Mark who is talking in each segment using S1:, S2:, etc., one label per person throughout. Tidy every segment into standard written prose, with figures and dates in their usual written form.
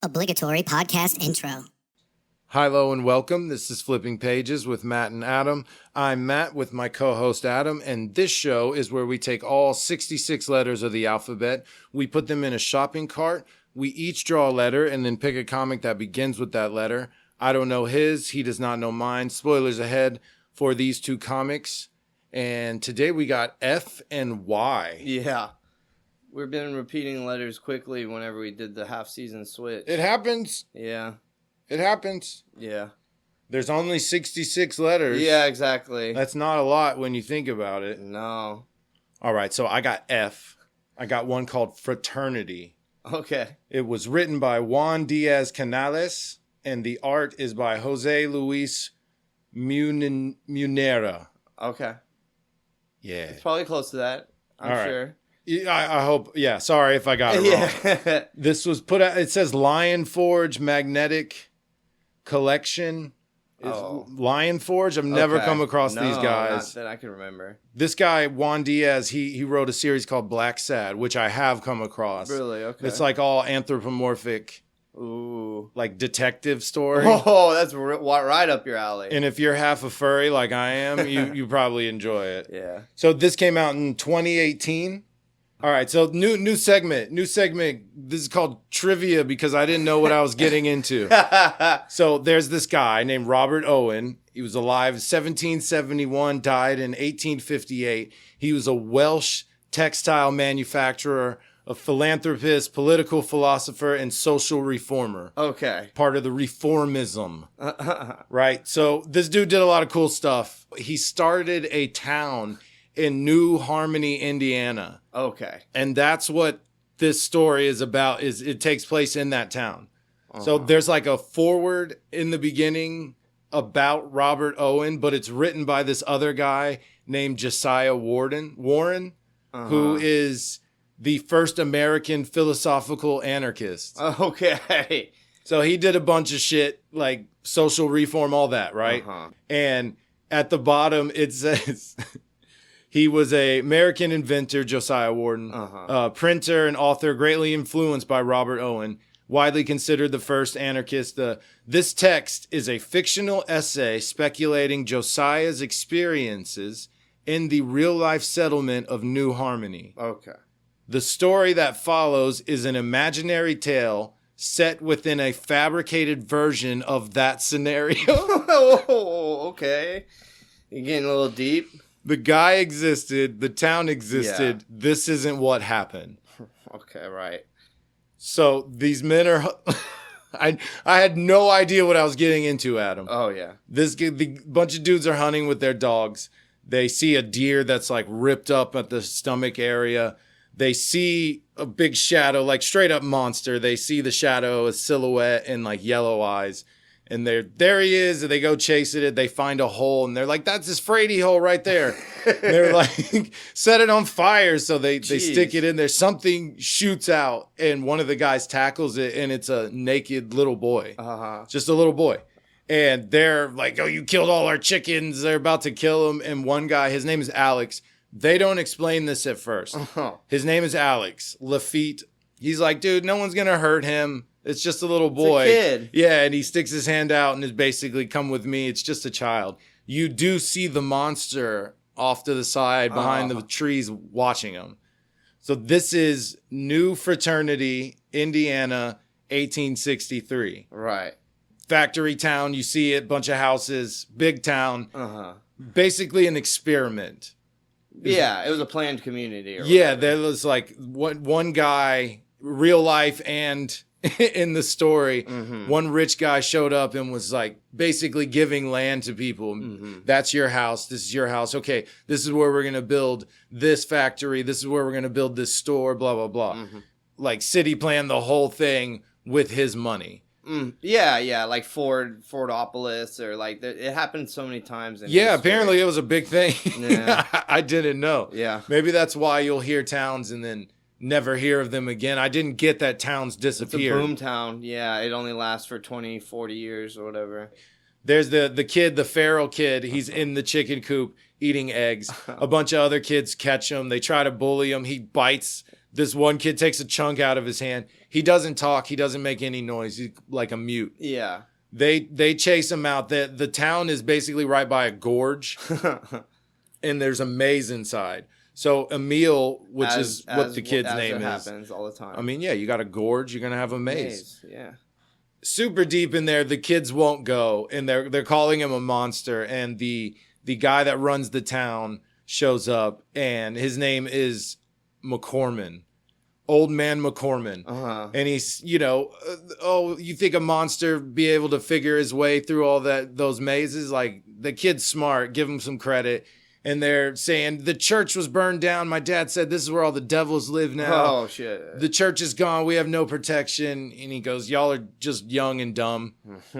S1: Obligatory podcast intro.
S2: Hi, hello, and welcome. This is Flipping Pages with Matt and Adam. I'm Matt with my co-host Adam, and this show is where we take all 66 letters of the alphabet, we put them in a shopping cart, we each draw a letter, and then pick a comic that begins with that letter. I don't know his, he does not know mine. Spoilers ahead for these two comics. And today we got F and Y.
S3: Yeah. We've been repeating letters quickly whenever we did the half-season switch.
S2: It happens.
S3: Yeah.
S2: It happens.
S3: Yeah.
S2: There's only 66 letters.
S3: Yeah, exactly.
S2: That's not a lot when you think about it.
S3: No.
S2: All right, so I got F. I got one called Fraternity.
S3: Okay.
S2: It was written by Juan Diaz Canales, and the art is by Jose Luis Munera.
S3: Okay.
S2: Yeah.
S3: It's probably close to that, I'm
S2: All right.
S3: sure.
S2: I hope, yeah, sorry if I got it wrong.
S3: Yeah.
S2: This was put out, it says Lion Forge Magnetic Collection. Lion Forge? I've never come across these guys.
S3: Not that I can remember.
S2: This guy, Juan Diaz, he wrote a series called Black Sad, which I have come across.
S3: Really? Okay.
S2: It's like all anthropomorphic,
S3: Ooh.
S2: like detective story.
S3: Oh, that's right up your alley.
S2: And if you're half a furry like I am, you probably enjoy it.
S3: Yeah.
S2: So this came out in 2018. All right, so new segment. This is called Trivia because I didn't know what I was getting into. So there's this guy named Robert Owen. He was alive in 1771, died in 1858. He was a Welsh textile manufacturer, a philanthropist, political philosopher, and social reformer.
S3: Okay.
S2: Part of the reformism, right? So this dude did a lot of cool stuff. He started a town in New Harmony, Indiana.
S3: Okay.
S2: And that's what this story is about, is it takes place in that town. So there's like a forward in the beginning about Robert Owen, but it's written by this other guy named Josiah Warren, who is the first American philosophical anarchist.
S3: Okay.
S2: So he did a bunch of shit like social reform, all that, right? And at the bottom it says he was an American inventor, Josiah Warren, printer and author, greatly influenced by Robert Owen, widely considered the first anarchist. This text is a fictional essay speculating Josiah's experiences in the real-life settlement of New Harmony.
S3: Okay.
S2: The story that follows is an imaginary tale set within a fabricated version of that scenario.
S3: Oh, okay. You're getting a little deep.
S2: The guy existed. The town existed.
S3: Yeah.
S2: This isn't what happened.
S3: Okay, right.
S2: So these men are... I had no idea what I was getting into, Adam.
S3: Oh, yeah.
S2: The bunch of dudes are hunting with their dogs. They see a deer that's like ripped up at the stomach area. They see a big shadow, like straight up monster. They see the shadow, a silhouette, and like yellow eyes. And there he is, and they go chase it. They find a hole, and they're like, that's his Frady hole right there. They're like, set it on fire. So they stick it in there. Something shoots out, and one of the guys tackles it, and it's a naked little boy. Just a little boy. And they're like, oh, you killed all our chickens. They're about to kill him. And one guy, his name is Alex. They don't explain this at first. His name is Alex Lafitte. He's like, dude, no one's going to hurt him. It's just a little boy.
S3: It's a kid.
S2: Yeah, and he sticks his hand out and is basically, come with me. It's just a child. You do see the monster off to the side behind the trees watching him. So this is New Fraternity, Indiana, 1863.
S3: Right.
S2: Factory town, you see it, bunch of houses, big town. Basically an experiment.
S3: Yeah, it was a planned community.
S2: Yeah, there was like one guy, real life and in the story, one rich guy showed up and was like basically giving land to people. That's your house. This is your house. Okay, this is where we're going to build this factory. This is where we're going to build this store, blah, blah, blah. Like city planned the whole thing with his money.
S3: Yeah, like Fordopolis, or like it happened so many times.
S2: Yeah, apparently it was a big thing.
S3: Yeah.
S2: I didn't know.
S3: Yeah.
S2: Maybe that's why you'll hear towns and then never hear of them again. I didn't get that towns disappeared.
S3: It's a boom town. Yeah, it only lasts for 20, 40 years or whatever.
S2: There's the kid, the feral kid. He's in the chicken coop eating eggs. A bunch of other kids catch him. They try to bully him. He bites This one kid takes a chunk out of his hand. He doesn't talk. He doesn't make any noise. He's like a mute.
S3: Yeah.
S2: They chase him out. The town is basically right by a gorge, and there's a maze inside. So Emil, which is what the kid's name is,
S3: happens all the time.
S2: I mean, yeah, you got a gorge, you're gonna have a maze.
S3: Yeah.
S2: Super deep in there, the kids won't go, and they're calling him a monster. And the guy that runs the town shows up, and his name is McCorman. Old man McCorman. And he's, you think a monster be able to figure his way through all those mazes? Like, the kid's smart, give him some credit. And they're saying, the church was burned down. My dad said this is where all the devils live now.
S3: Oh, shit.
S2: The church is gone. We have no protection. And he goes, y'all are just young and dumb.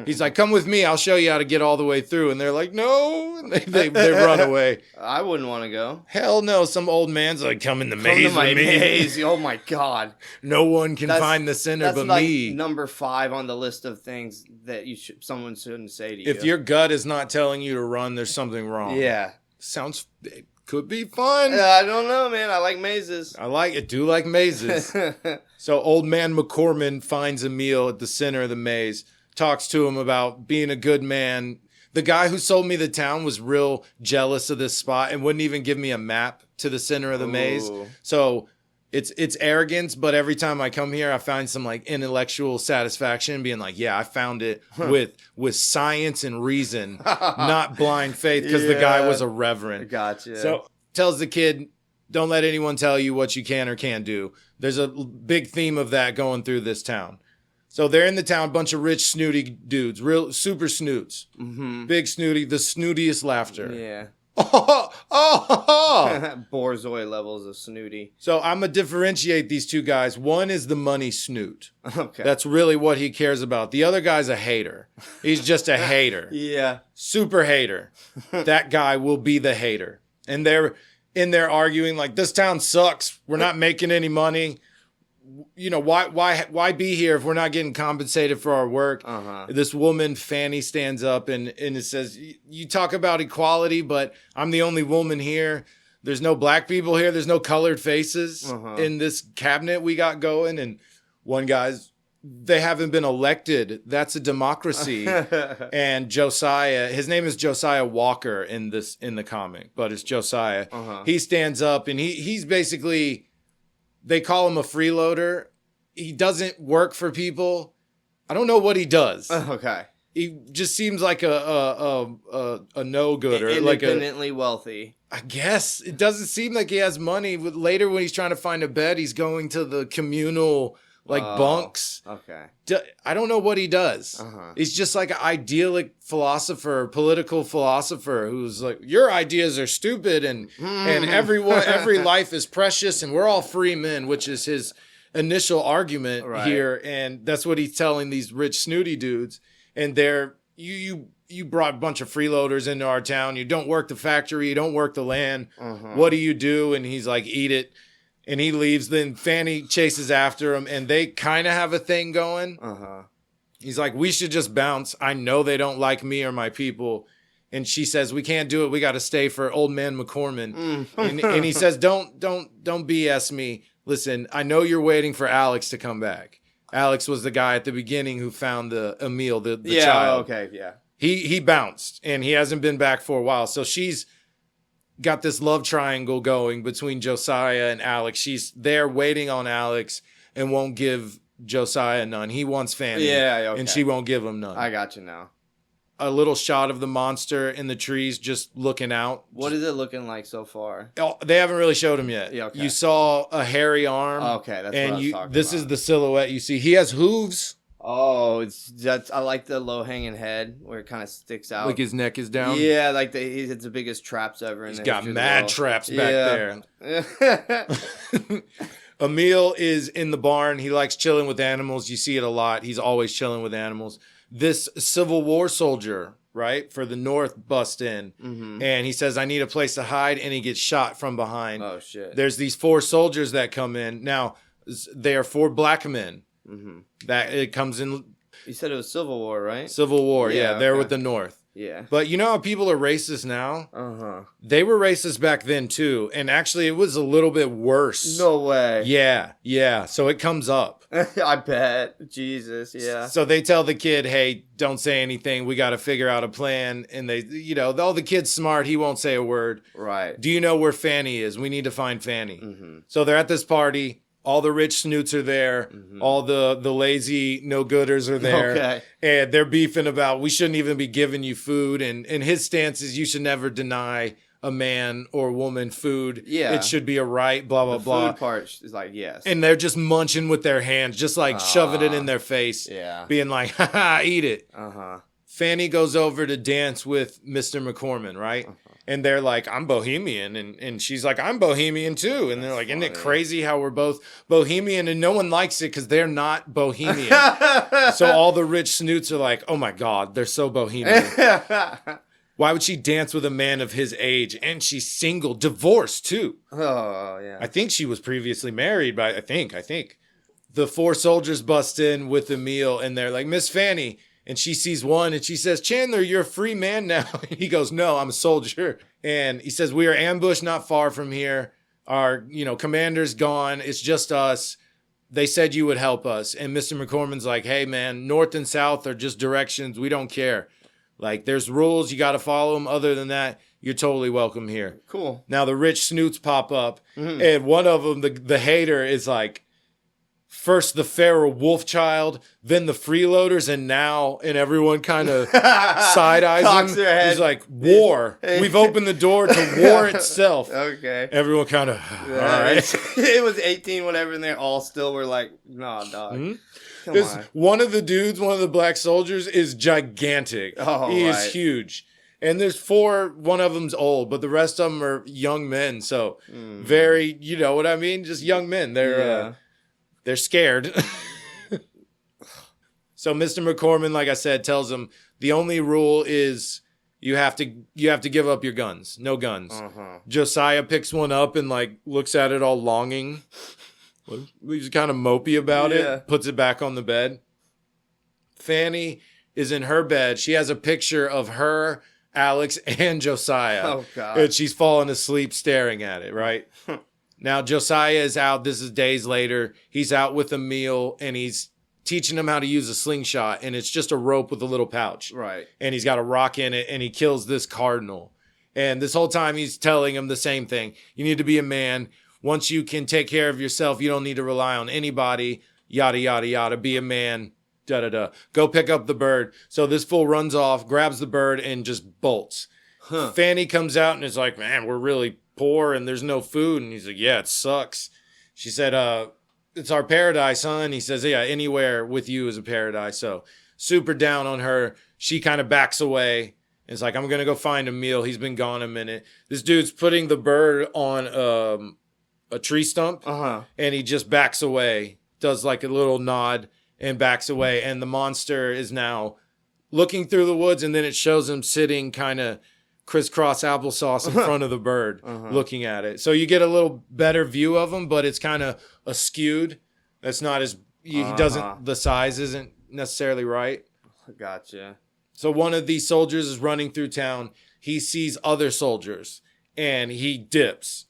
S2: He's like, come with me. I'll show you how to get all the way through. And they're like, no. And they run away.
S3: I wouldn't want to go.
S2: Hell no. Some old man's like, come in the maze with me.
S3: Maze. Oh, my God.
S2: No one can find the sinner but
S3: like
S2: me.
S3: Number 5 on the list of things that someone shouldn't say to you.
S2: If your gut is not telling you to run, there's something wrong.
S3: Yeah.
S2: It could be fun.
S3: I don't know, man. I like mazes.
S2: I like mazes. So old man McCorman finds Emil at the center of the maze, talks to him about being a good man. The guy who sold me the town was real jealous of this spot and wouldn't even give me a map to the center of the maze. So it's arrogance, but every time I come here, I find some like intellectual satisfaction being like, yeah, I found it with science and reason, not blind faith, because the guy was a reverend.
S3: Gotcha.
S2: So tells the kid, don't let anyone tell you what you can or can't do. There's a big theme of that going through this town. So they're in the town, bunch of rich, snooty dudes, real super snoots. Big snooty, the snootiest laughter.
S3: Yeah.
S2: Oh.
S3: Borzoi levels of snooty.
S2: So I'm going to differentiate these two guys. One is the money snoot.
S3: Okay.
S2: That's really what he cares about. The other guy's a hater. He's just a hater.
S3: Yeah.
S2: Super hater. That guy will be the hater. And they're in there arguing like, this town sucks. We're not making any money. Why be here if we're not getting compensated for our work? This woman, Fanny, stands up and it says, you talk about equality, but I'm the only woman here. There's no black people here. There's no colored faces in this cabinet we got going. And one guy's, they haven't been elected. That's a democracy. And Josiah, his name is Josiah Walker in the comic, but it's Josiah. He stands up and he's basically... They call him a freeloader. He doesn't work for people. I don't know what he does.
S3: Okay.
S2: He just seems like a no-gooder.
S3: Independently wealthy.
S2: I guess. It doesn't seem like he has money. Later when he's trying to find a bed, he's going to the communal bunks.
S3: Okay.
S2: I don't know what he does. He's just like an idyllic philosopher, political philosopher who's like, your ideas are stupid and every life is precious and we're all free men, which is his initial argument here. And that's what he's telling these rich snooty dudes. And they're, you brought a bunch of freeloaders into our town. You don't work the factory. You don't work the land. What do you do? And he's like, eat it. And he leaves. Then Fanny chases after him, and they kind of have a thing going. He's like, we should just bounce. I know they don't like me or my people. And she says, we can't do it. We got to stay for old man McCorman. And he says, don't BS me. Listen, I know you're waiting for Alex to come back. Alex was the guy at the beginning who found Emil, the child.
S3: Okay, yeah.
S2: He bounced, and he hasn't been back for a while. So she's got this love triangle going between Josiah and Alex. She's there waiting on Alex and won't give Josiah none. He wants Fanny.
S3: Yeah, okay.
S2: And she won't give him none.
S3: I got you now.
S2: A little shot of the monster in the trees just looking out.
S3: What is it looking like so far?
S2: Oh, they haven't really showed him yet.
S3: Yeah, okay.
S2: You saw a hairy arm.
S3: Okay, that's what I was talking
S2: this
S3: about.
S2: is the silhouette you see. He has hooves.
S3: Oh, I like the low hanging head where it kind of sticks out.
S2: Like his neck is down.
S3: Yeah, like it's the biggest traps ever.
S2: He's got mad traps back there. Emil is in the barn. He likes chilling with animals. You see it a lot. He's always chilling with animals. This Civil War soldier, right, for the North busts in. And he says, I need a place to hide. And he gets shot from behind.
S3: Oh, shit.
S2: There's these 4 soldiers that come in. Now, they are 4 black men. That it comes in.
S3: You said it was Civil War, right?
S2: Civil War, yeah. They're
S3: okay.
S2: with the North.
S3: Yeah.
S2: But you know how people are racist now?
S3: Uh-huh.
S2: They were racist back then too. And actually it was a little bit worse.
S3: No way.
S2: Yeah. So it comes up.
S3: I bet. Jesus, yeah.
S2: So they tell the kid, hey, don't say anything. We got to figure out a plan. And they, all the kid's smart. He won't say a word.
S3: Right.
S2: Do you know where Fanny is? We need to find Fanny.
S3: Mm-hmm.
S2: So they're at this party. All the rich snoots are there.
S3: Mm-hmm.
S2: All the lazy no-gooders are there.
S3: Okay.
S2: And they're beefing about, we shouldn't even be giving you food. And his stance is, you should never deny a man or woman food.
S3: Yeah.
S2: It should be a right, blah, blah,
S3: The
S2: blah.
S3: food part is like, yes.
S2: And they're just munching with their hands, just like shoving it in their face.
S3: Yeah.
S2: Being like, haha, eat it.
S3: Uh-huh.
S2: Fanny goes over to dance with Mr. McCorman, right?
S3: Uh-huh.
S2: And they're like, I'm Bohemian. And she's like, I'm Bohemian too. And they're like, isn't it crazy how we're both Bohemian? And no one likes it because they're not Bohemian. So all the rich snoots are like, oh my God, they're so Bohemian. Why would she dance with a man of his age? And she's single, divorced too.
S3: Oh, yeah.
S2: I think she was previously married, but I think. The 4 soldiers bust in with a meal and they're like, Miss Fanny. And she sees one and she says, Chandler, you're a free man now. And he goes, no, I'm a soldier. And he says, we are ambushed not far from here. Our, commander's gone. It's just us. They said you would help us. And Mr. McCorman's like, hey, man, north and south are just directions. We don't care. Like, there's rules. You got to follow them. Other than that, you're totally welcome here.
S3: Cool.
S2: Now, the rich snoots pop up. Mm-hmm. And one of them, the hater, is like, first the feral wolf child, then the freeloaders, and everyone kind of side-eyes him. He's like, war. We've opened the door to war itself.
S3: Okay.
S2: Everyone kind of, all right.
S3: It was 18, whatever, and they all still were like, nah, dog. Mm-hmm.
S2: Because one of the dudes, one of the black soldiers, is gigantic.
S3: Oh,
S2: he is huge. And there's 4, one of them's old, but the rest of them are young men. So very, you know what I mean? Just young men. They're scared. So Mr. McCorman, like I said, tells them the only rule is you have to give up your guns. No guns. Uh-huh. Josiah picks one up and looks at it all longing. He's kind of mopey about it. Puts it back on the bed. Fanny is in her bed. She has a picture of her, Alex, and Josiah.
S3: Oh, God.
S2: And she's falling asleep staring at it, right? Now, Josiah is out. This is days later. He's out with a meal, and he's teaching him how to use a slingshot, and it's just a rope with a little pouch.
S3: Right.
S2: And he's got a rock in it, and he kills this cardinal. And this whole time, he's telling him the same thing. You need to be a man. Once you can take care of yourself, you don't need to rely on anybody. Yada, yada, yada. Be a man. Da-da-da. Go pick up the bird. So this fool runs off, grabs the bird, and just bolts. Huh. Fanny comes out and is like, man, we're really poor and there's no food. And he's like, yeah, it sucks. She said, it's our paradise, son. He says, yeah, anywhere with you is a paradise. So super down on her. She kind of backs away. It's like, I'm going to go find a meal. He's been gone a minute. This dude's putting the bird on a tree stump. Uh-huh. And he just backs away, does like a little nod and backs away. And the monster is now looking through the woods. And then it shows him sitting kind of crisscross applesauce in front of the bird, looking at it. So you get a little better view of him, but it's kind of skewed. That's not as, he doesn't, the size isn't necessarily right.
S3: Gotcha.
S2: So one of these soldiers is running through town. He sees other soldiers and he dips.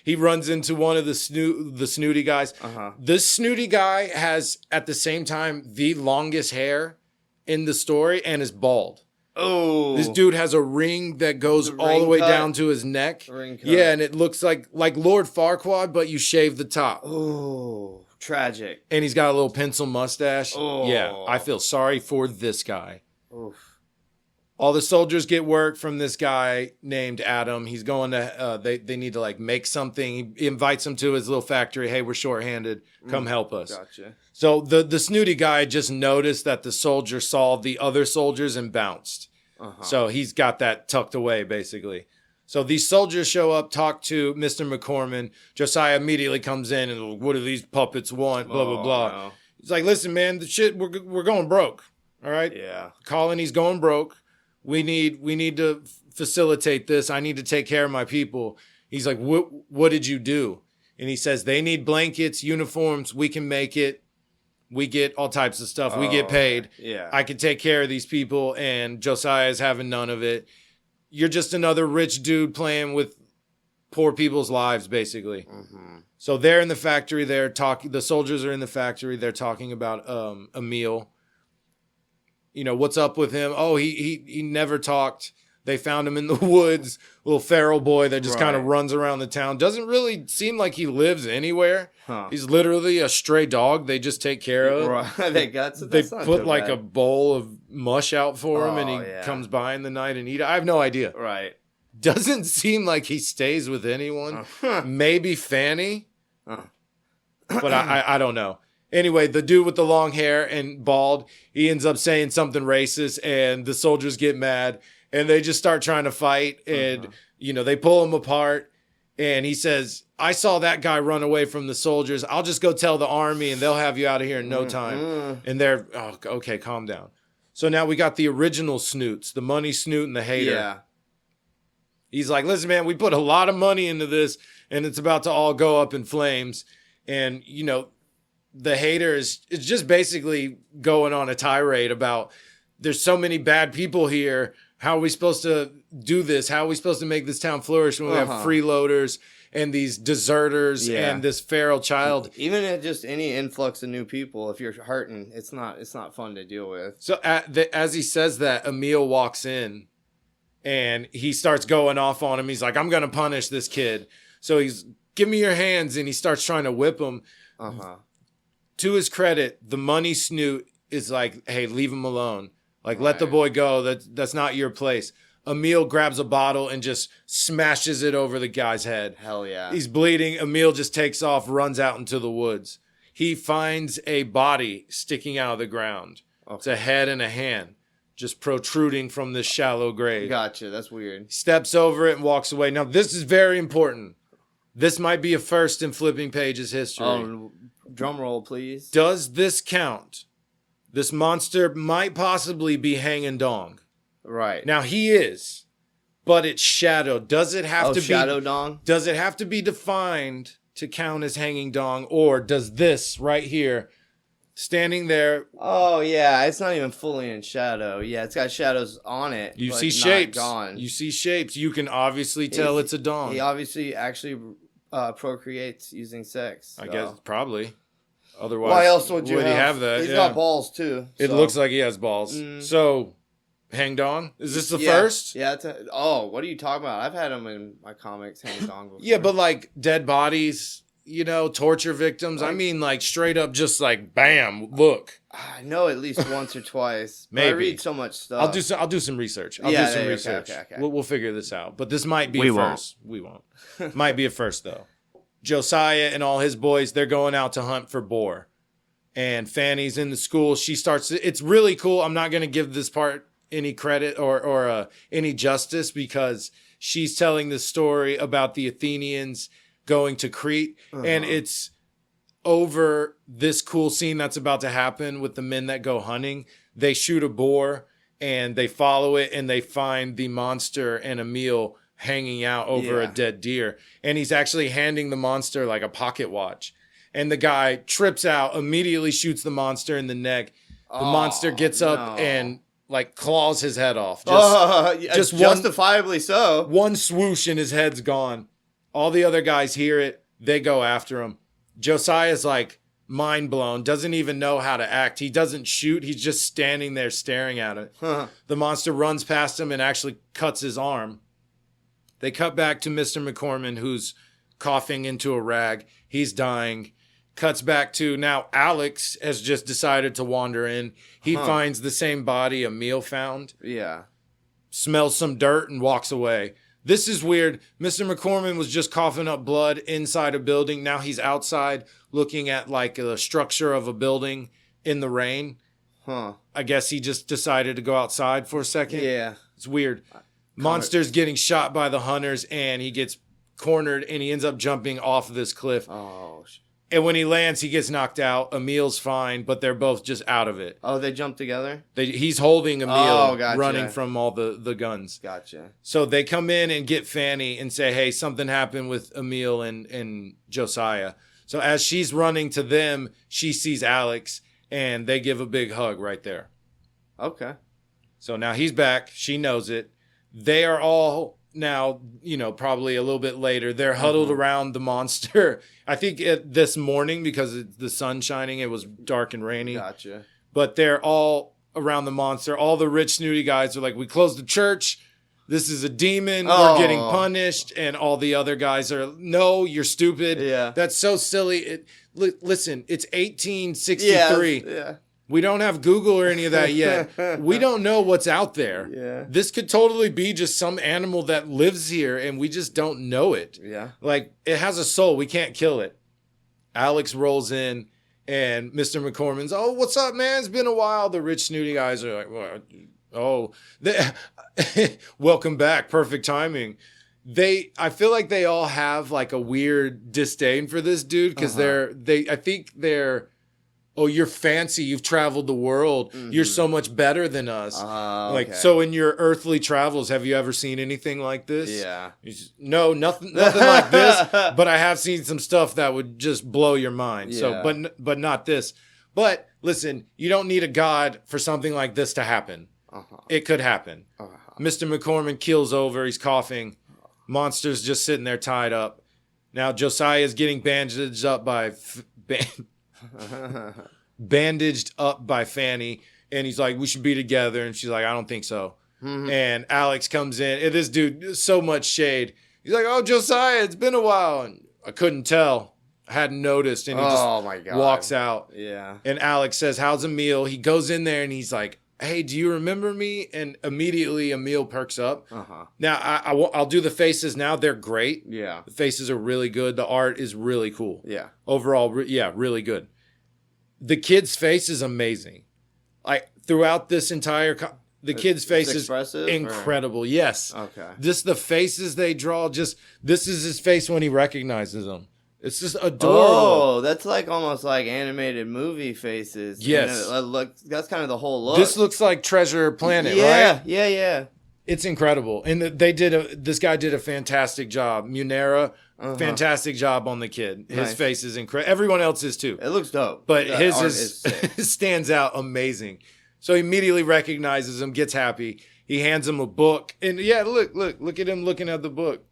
S2: He runs into one of the snooty guys. This snooty guy has at the same time the longest hair in the story and is bald. Oh, this dude has a ring that goes all the way down to his neck. Yeah, and it looks like Lord Farquaad, but you shave the top.
S3: Oh, tragic.
S2: And he's got a little pencil mustache. Oh, yeah, I feel sorry for this guy. Oof. All the soldiers get work from this guy named Adam. He's going to. They need to make something. He invites them to his little factory. Hey, we're shorthanded. Come help us.
S3: Gotcha.
S2: So the snooty guy just noticed that the soldier saw the other soldiers and bounced. So he's got that tucked away, basically. So these soldiers show up, talk to Mr. McCorman. Josiah immediately comes in and, what do these puppets want? Blah, blah, blah. No. He's like, listen, man, the shit, we're going broke. All right?
S3: Yeah.
S2: Colony's going broke. We need to facilitate this. I need to take care of my people. He's like, what did you do? And he says, they need blankets, uniforms. We can make it. We get all types of stuff. We get paid.
S3: Yeah.
S2: I can take care of these people, and Josiah's having none of it. You're just another rich dude playing with poor people's lives, basically. Mm-hmm. So they're in the factory. They're talking. The soldiers are in the factory. They're talking about Emil. You know, what's up with him? Oh, he never talked. They found him in the woods, little feral boy that just kind of runs around the town. Doesn't really seem like he lives anywhere. Huh. He's literally a stray dog they just take care of.
S3: Right.
S2: They put like a bowl of mush out for him, and he comes by in the night and eat it. I have no idea.
S3: Right.
S2: Doesn't seem like he stays with anyone. Maybe Fanny. But I don't know. Anyway, the dude with the long hair and bald, he ends up saying something racist, and the soldiers get mad. And they just start trying to fight, and, you know, they pull him apart. And he says, I saw that guy run away from the soldiers. I'll just go tell the army, and they'll have you out of here in no time. And they're, oh, okay, calm down. So now we got the original snoots, the money snoot and the hater.
S3: Yeah.
S2: He's like, listen, man, we put a lot of money into this, and it's about to all go up in flames. And, you know, the hater is just basically going on a tirade about there's so many bad people here. How are we supposed to do this? How are we supposed to make this town flourish when we have freeloaders and these deserters and this feral child?
S3: Even at just any influx of new people, if you're hurting, it's not fun to deal with.
S2: So as he says that, Emil walks in and he starts going off on him. He's like, I'm going to punish this kid. So he's, give me your hands. And he starts trying to whip him. To his credit, the money snoot is like, hey, leave him alone. Like, let the boy go. That's not your place. Emil grabs a bottle and just smashes it over the guy's head.
S3: Hell yeah.
S2: He's bleeding. Emil just takes off, runs out into the woods. He finds a body sticking out of the ground. Okay. It's a head and a hand just protruding from this shallow grave.
S3: Gotcha. That's weird.
S2: He steps over it and walks away. Now, this is very important. This might be a first in Flipping Pages history.
S3: Drum roll, please.
S2: Does this count? This monster might possibly be hanging dong.
S3: Right.
S2: Now he is, but it's shadow. Does it have to be
S3: shadow dong?
S2: Does it have to be defined to count as hanging dong, or does this right here, standing there?
S3: Oh yeah, it's not even fully in shadow. Yeah, it's got shadows on it.
S2: You see shapes. Gone. You see shapes. You can obviously tell it's a dong.
S3: He obviously actually procreates using sex.
S2: I guess probably. Otherwise,
S3: why else would you
S2: have that?
S3: He's got balls too.
S2: It looks like he has balls. So, hang dong? Is this the first?
S3: Yeah. What are you talking about? I've had them in my comics, hang dong before.
S2: Yeah, but like dead bodies, you know, torture victims. I mean, like straight up, just like bam, look.
S3: I know at least once or twice. Maybe. I read so much stuff.
S2: I'll do some research. Okay. We'll figure this out. But this might be a first. We won't. Might be a first though. Josiah and all his boys, they're going out to hunt for boar. And Fanny's in the school. She starts, it's really cool. I'm not going to give this part any credit or any justice because she's telling the story about the Athenians going to Crete. And it's over this cool scene that's about to happen with the men that go hunting. They shoot a boar and they follow it and they find the monster and Emil hanging out over a dead deer. And he's actually handing the monster like a pocket watch. And the guy trips out, immediately shoots the monster in the neck. The monster gets up and like claws his head off.
S3: Just justifiably so.
S2: One swoosh and his head's gone. All the other guys hear it. They go after him. Josiah's like mind blown, doesn't even know how to act. He doesn't shoot. He's just standing there staring at it. The monster runs past him and actually cuts his arm. They cut back to Mr. McCorman, who's coughing into a rag. He's dying. Cuts back to now Alex has just decided to wander in. He finds the same body Emil found.
S3: Yeah.
S2: Smells some dirt and walks away. This is weird. Mr. McCorman was just coughing up blood inside a building. Now he's outside looking at like a structure of a building in the rain. I guess he just decided to go outside for a second.
S3: Yeah.
S2: It's weird. Monster's getting shot by the hunters and he gets cornered and he ends up jumping off of this cliff. And when he lands, he gets knocked out. Emil's fine, but they're both just out of it.
S3: Oh, they jump together?
S2: He's holding Emil, running from all the guns.
S3: Gotcha.
S2: So they come in and get Fanny and say, hey, something happened with Emil and Josiah. So as she's running to them, she sees Alex. and they give a big hug right there.
S3: Okay.
S2: So now he's back. She knows it. They are all now, probably a little bit later. They're huddled around the monster. I think this morning, because it's the sun shining, it was dark and rainy.
S3: Gotcha.
S2: But they're all around the monster. All the rich, snooty guys are like, we closed the church. This is a demon. We're getting punished. And all the other guys are, no, you're stupid.
S3: Yeah.
S2: That's so silly. Listen, it's 1863.
S3: Yeah.
S2: We don't have Google or any of that yet. We don't know what's out there.
S3: Yeah.
S2: This could totally be just some animal that lives here and we just don't know it.
S3: Yeah.
S2: Like, it has a soul. We can't kill it. Alex rolls in and Mr. McCormick's, oh, what's up, man? It's been a while. The rich, snooty guys are like, welcome back. Perfect timing. I feel like they all have like a weird disdain for this dude because I think they're, oh, you're fancy. You've traveled the world. Mm-hmm. You're so much better than us.
S3: Okay.
S2: So in your earthly travels, have you ever seen anything like this?
S3: Yeah.
S2: No, nothing like this. But I have seen some stuff that would just blow your mind.
S3: Yeah.
S2: So, but not this. But listen, you don't need a god for something like this to happen. It could happen. Mr. McCormick keels over. He's coughing. Monster's just sitting there tied up. Now Josiah's getting bandaged up by Fanny, and he's like, we should be together, and she's like, I don't think so. And Alex comes in, and this dude, so much shade. He's like, oh, Josiah, it's been a while, and I couldn't tell. I hadn't noticed, and he just walks out.
S3: Yeah.
S2: And Alex says, how's Emil? He goes in there, and he's like, hey, do you remember me? And immediately Emil perks up. Now, I'll do the faces now. They're great.
S3: Yeah.
S2: The faces are really good. The art is really cool.
S3: Yeah.
S2: Overall, really good. The kid's face is amazing. Like, throughout this entire... the kid's face is incredible. Or? Yes.
S3: Okay.
S2: The faces they draw, this is his face when he recognizes them. It's just adorable.
S3: Oh, that's like almost like animated movie faces.
S2: Yes.
S3: That's kind of the whole look.
S2: This looks like Treasure Planet, right?
S3: Yeah.
S2: It's incredible. And this guy did a fantastic job. Munera, fantastic job on the kid. His face is incredible. Everyone else is too.
S3: It looks dope.
S2: But his stands out amazing. So he immediately recognizes him, gets happy. He hands him a book. And yeah, look at him looking at the book.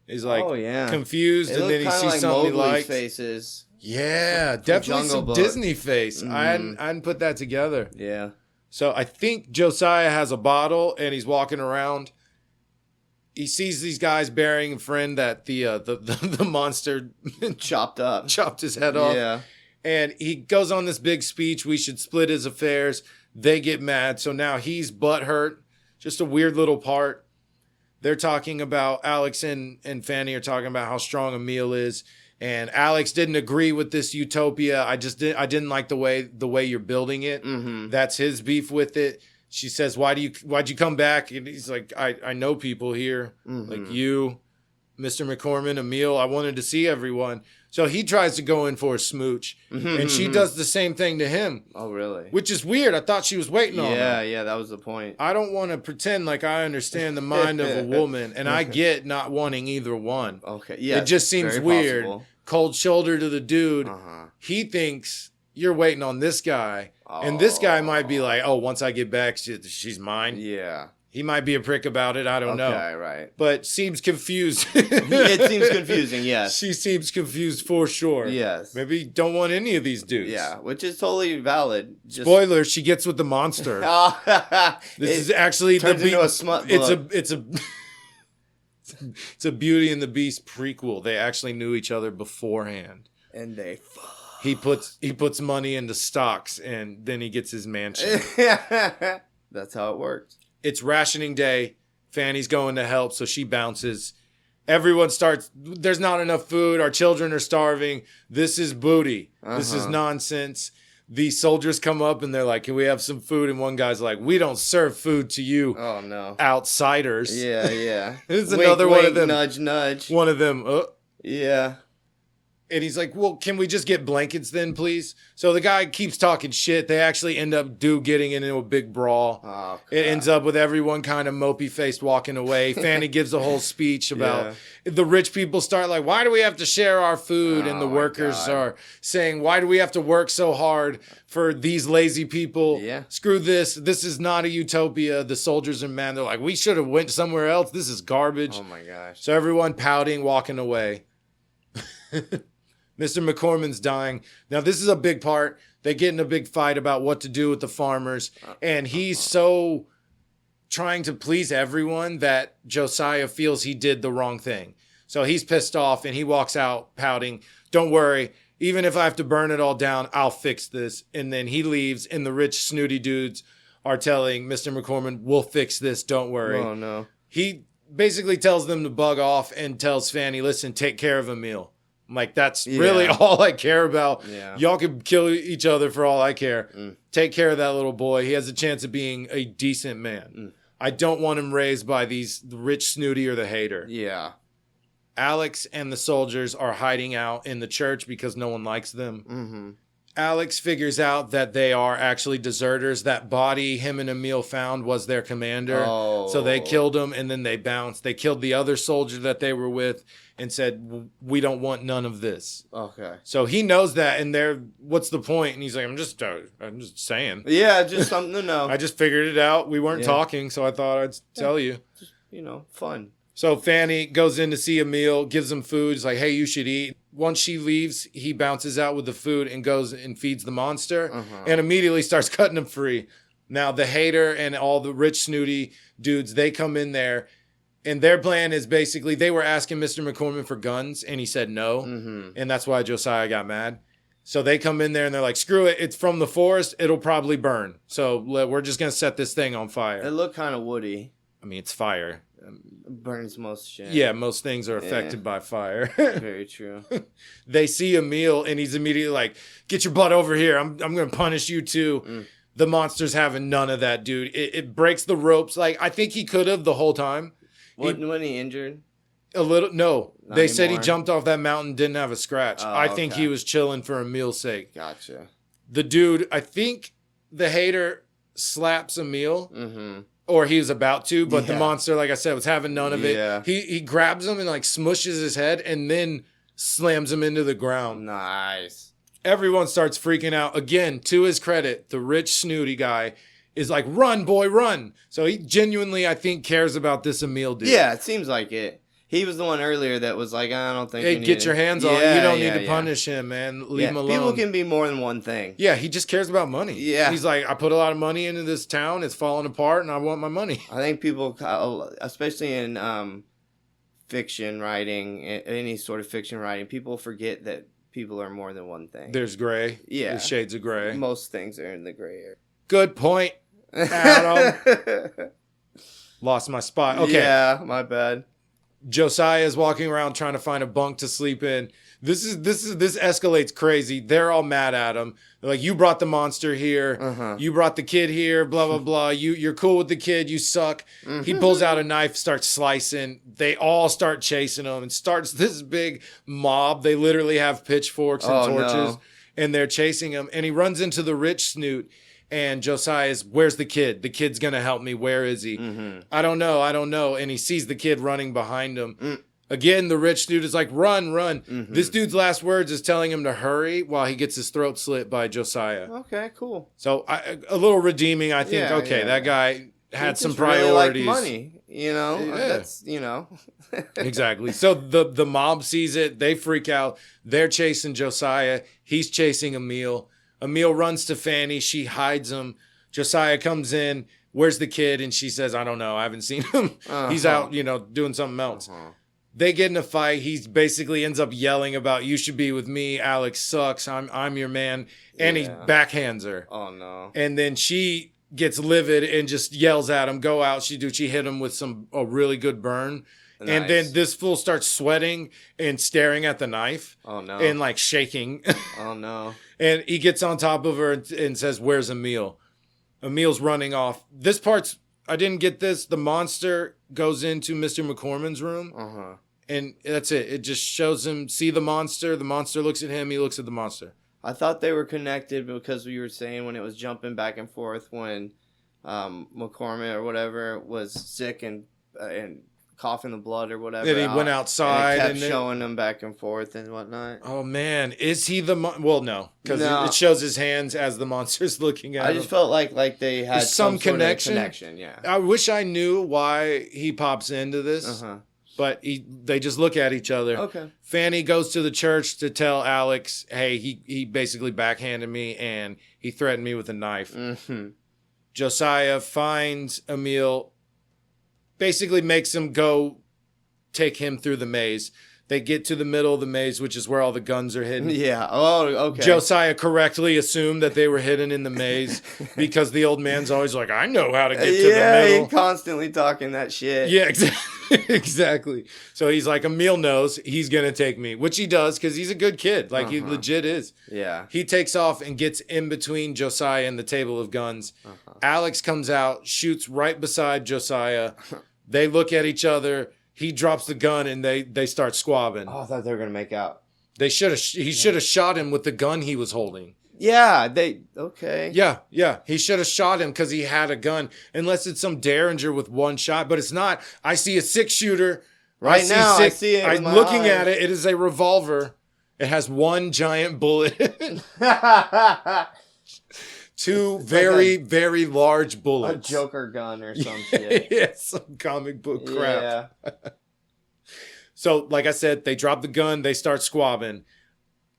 S2: He's like confused, and then he sees something he likes.
S3: Faces.
S2: Yeah, definitely some Disney face. I hadn't put that together.
S3: Yeah.
S2: So I think Josiah has a bottle, and he's walking around. He sees these guys burying a friend that the monster chopped his head off.
S3: Yeah.
S2: And he goes on this big speech. We should split his affairs. They get mad, so now he's butthurt. Just a weird little part. They're talking about Alex and Fanny are talking about how strong Emil is, and Alex didn't agree with this utopia. I didn't like the way you're building it. That's his beef with it. She says, why'd you come back? And he's like, I know people here, like you, Mr. McCormick, Emil. I wanted to see everyone. So he tries to go in for a smooch, and she does the same thing to him.
S3: Oh, really?
S2: Which is weird. I thought she was waiting on him.
S3: Yeah, that was the point.
S2: I don't want to pretend like I understand the mind of a woman, and I get not wanting either one.
S3: Okay, yeah.
S2: It just seems weird. Possible. Cold shoulder to the dude. He thinks you're waiting on this guy, and this guy might be like, oh, once I get back, she's mine.
S3: Yeah.
S2: He might be a prick about it. I don't know.
S3: Okay, right.
S2: But seems confused.
S3: It seems confusing, yes.
S2: She seems confused for sure.
S3: Yes.
S2: Maybe don't want any of these dudes.
S3: Yeah, which is totally valid.
S2: Spoiler, she gets with the monster. This is actually
S3: turns into a smut book.
S2: It's a Beauty and the Beast prequel. They actually knew each other beforehand.
S3: And they
S2: He puts money into stocks, and then he gets his mansion.
S3: That's how it works.
S2: It's rationing day. Fanny's going to help, so she bounces. Everyone starts, there's not enough food. Our children are starving. This is booty. This is nonsense. The soldiers come up, and they're like, can we have some food? And one guy's like, we don't serve food to you outsiders.
S3: Yeah.
S2: This is another one of them.
S3: Nudge, nudge.
S2: One of them.
S3: Yeah.
S2: And he's like, well, can we just get blankets then, please? So the guy keeps talking shit. They actually end up getting into a big brawl.
S3: Oh,
S2: it ends up with everyone kind of mopey-faced walking away. Fanny gives a whole speech about the rich people start like, why do we have to share our food? And the workers are saying, why do we have to work so hard for these lazy people?
S3: Yeah.
S2: Screw this. This is not a utopia. The soldiers are mad. They're like, we should have went somewhere else. This is garbage.
S3: Oh, my gosh.
S2: So everyone pouting, walking away. Mr. McCormick's dying. Now, this is a big part. They get in a big fight about what to do with the farmers. And he's so trying to please everyone that Josiah feels he did the wrong thing. So he's pissed off and he walks out pouting. Don't worry. Even if I have to burn it all down, I'll fix this. And then he leaves and the rich, snooty dudes are telling Mr. McCormick, we'll fix this. Don't worry.
S3: Oh, no.
S2: He basically tells them to bug off and tells Fanny, listen, take care of Emil. I'm like, that's really all I care about.
S3: Yeah.
S2: Y'all can kill each other for all I care. Take care of that little boy. He has a chance of being a decent man. I don't want him raised by the rich snooty or the hater.
S3: Yeah.
S2: Alex and the soldiers are hiding out in the church because no one likes them.
S3: Mm-hmm.
S2: Alex figures out that they are actually deserters. That body him and Emil found was their commander.
S3: Oh.
S2: So they killed him and then they bounced. They killed the other soldier that they were with and said, we don't want none of this.
S3: Okay.
S2: So he knows that and what's the point? And he's like, I'm just saying.
S3: Yeah, just something to know.
S2: I just figured it out. We weren't talking, so I thought I'd tell you.
S3: Just, fun.
S2: So Fanny goes in to see Emil, gives him food. He's like, hey, you should eat. Once she leaves, he bounces out with the food and goes and feeds the monster and immediately starts cutting him free. Now, the hater and all the rich, snooty dudes, they come in there and their plan is basically they were asking Mr. McCormick for guns and he said no. And that's why Josiah got mad. So they come in there and they're like, screw it. It's from the forest. It'll probably burn. So we're just going to set this thing on fire.
S3: It looked kind of woody.
S2: I mean, it's fire.
S3: Burns most shit.
S2: Yeah, most things are affected by fire.
S3: Very true.
S2: They see Emil and he's immediately like, get your butt over here. I'm going to punish you too. The monster's having none of that, dude. It breaks the ropes. Like, I think he could have the whole time.
S3: Wasn't he injured?
S2: A little. No.
S3: Not
S2: they said he
S3: anymore?
S2: jumped off that mountain, didn't have a scratch.
S3: Oh,
S2: I think
S3: okay.
S2: he was chilling for Emil's sake.
S3: Gotcha.
S2: The dude, I think the hater slaps Emil.
S3: Mm-hmm.
S2: Or he was about to, but the monster, like I said, was having none of it.
S3: Yeah.
S2: He grabs him and like smushes his head and then slams him into the ground.
S3: Nice.
S2: Everyone starts freaking out. Again, to his credit, the rich snooty guy is like, run, boy, run. So he genuinely, I think, cares about this Emil dude.
S3: Yeah, it seems like it. He was the one earlier that was like, I don't think
S2: Hey,
S3: you need
S2: get
S3: to...
S2: your hands on him. You don't need to punish him, man. Leave him alone.
S3: People can be more than one thing.
S2: Yeah, he just cares about money.
S3: Yeah.
S2: He's like, I put a lot of money into this town. It's falling apart, and I want my money.
S3: I think people, especially in fiction writing, any sort of fiction writing, people forget that people are more than one thing.
S2: There's gray.
S3: Yeah.
S2: There's shades of gray.
S3: Most things are in the gray area.
S2: Good point, Adam. Lost my spot. Okay.
S3: Yeah, my bad.
S2: Josiah is walking around trying to find a bunk to sleep in. This escalates crazy. They're all mad at him. They're like, you brought the monster here. You brought the kid here. Blah, blah, blah. You're cool with the kid. You suck. He pulls out a knife, starts slicing. They all start chasing him and starts this big mob. They literally have pitchforks and torches and they're chasing him. And he runs into the rich snoot. And Josiah's, where's the kid? The kid's going to help me. Where is he? I don't know. And he sees the kid running behind him. Again, the rich dude is like, run, run. This dude's last words is telling him to hurry while he gets his throat slit by Josiah.
S3: Okay, cool.
S2: So a little redeeming, I think.
S3: Yeah,
S2: that guy had some
S3: really
S2: priorities.
S3: Like money, that's,
S2: Exactly. So the mob sees it. They freak out. They're chasing Josiah. He's chasing Emil. Emil runs to Fanny. She hides him. Josiah comes in. Where's the kid? And she says, I don't know. I haven't seen him. He's out, doing something else. They get in a fight. He basically ends up yelling about, you should be with me. Alex sucks. I'm your man. And he backhands her.
S3: Oh, no.
S2: And then she gets livid and just yells at him, go out. She hit him with a really good burn. Nice. And then this fool starts sweating and staring at the knife.
S3: Oh, no.
S2: And like shaking.
S3: Oh, no.
S2: And he gets on top of her and says, where's Emil? Emil's running off. This part's, I didn't get this. The monster goes into Mr. McCormick's room And that's it. It just shows him see the monster. The monster looks at him. He looks at the monster.
S3: I thought they were connected because we were saying when it was jumping back and forth when McCormick or whatever was sick and coughing the blood or whatever.
S2: And he went outside
S3: and it kept showing them back and forth and whatnot.
S2: Oh man, is he the well? No, because it shows his hands as the monster's looking at him.
S3: I just felt like they had some
S2: connection.
S3: Connection, yeah.
S2: I wish I knew why he pops into this. But they just look at each other.
S3: Okay.
S2: Fanny goes to the church to tell Alex, hey, he basically backhanded me and he threatened me with a knife. Josiah finds Emil, basically makes him go take him through the maze. They get to the middle of the maze, which is where all the guns are hidden.
S3: Yeah. Oh, okay.
S2: Josiah correctly assumed that they were hidden in the maze because the old man's always like, I know how to get to the middle.
S3: Yeah, he's constantly talking that shit.
S2: Yeah, exactly. So he's like, Emil knows he's going to take me, which he does because he's a good kid. Like, he legit is.
S3: Yeah.
S2: He takes off and gets in between Josiah and the table of guns. Alex comes out, shoots right beside Josiah. They look at each other. He drops the gun and they start squabbing.
S3: Oh, I thought they were gonna make out.
S2: He should have shot him with the gun he was holding.
S3: Yeah, okay.
S2: Yeah. He should have shot him because he had a gun. Unless it's some Derringer with one shot, but it's not. I see a 6-shooter.
S3: I see it.
S2: I'm looking at it. It is a revolver. It has one giant bullet. Two very, very large bullets.
S3: A Joker gun or some shit.
S2: Yeah, some comic book crap. Yeah. So, like I said, they drop the gun. They start squabbing.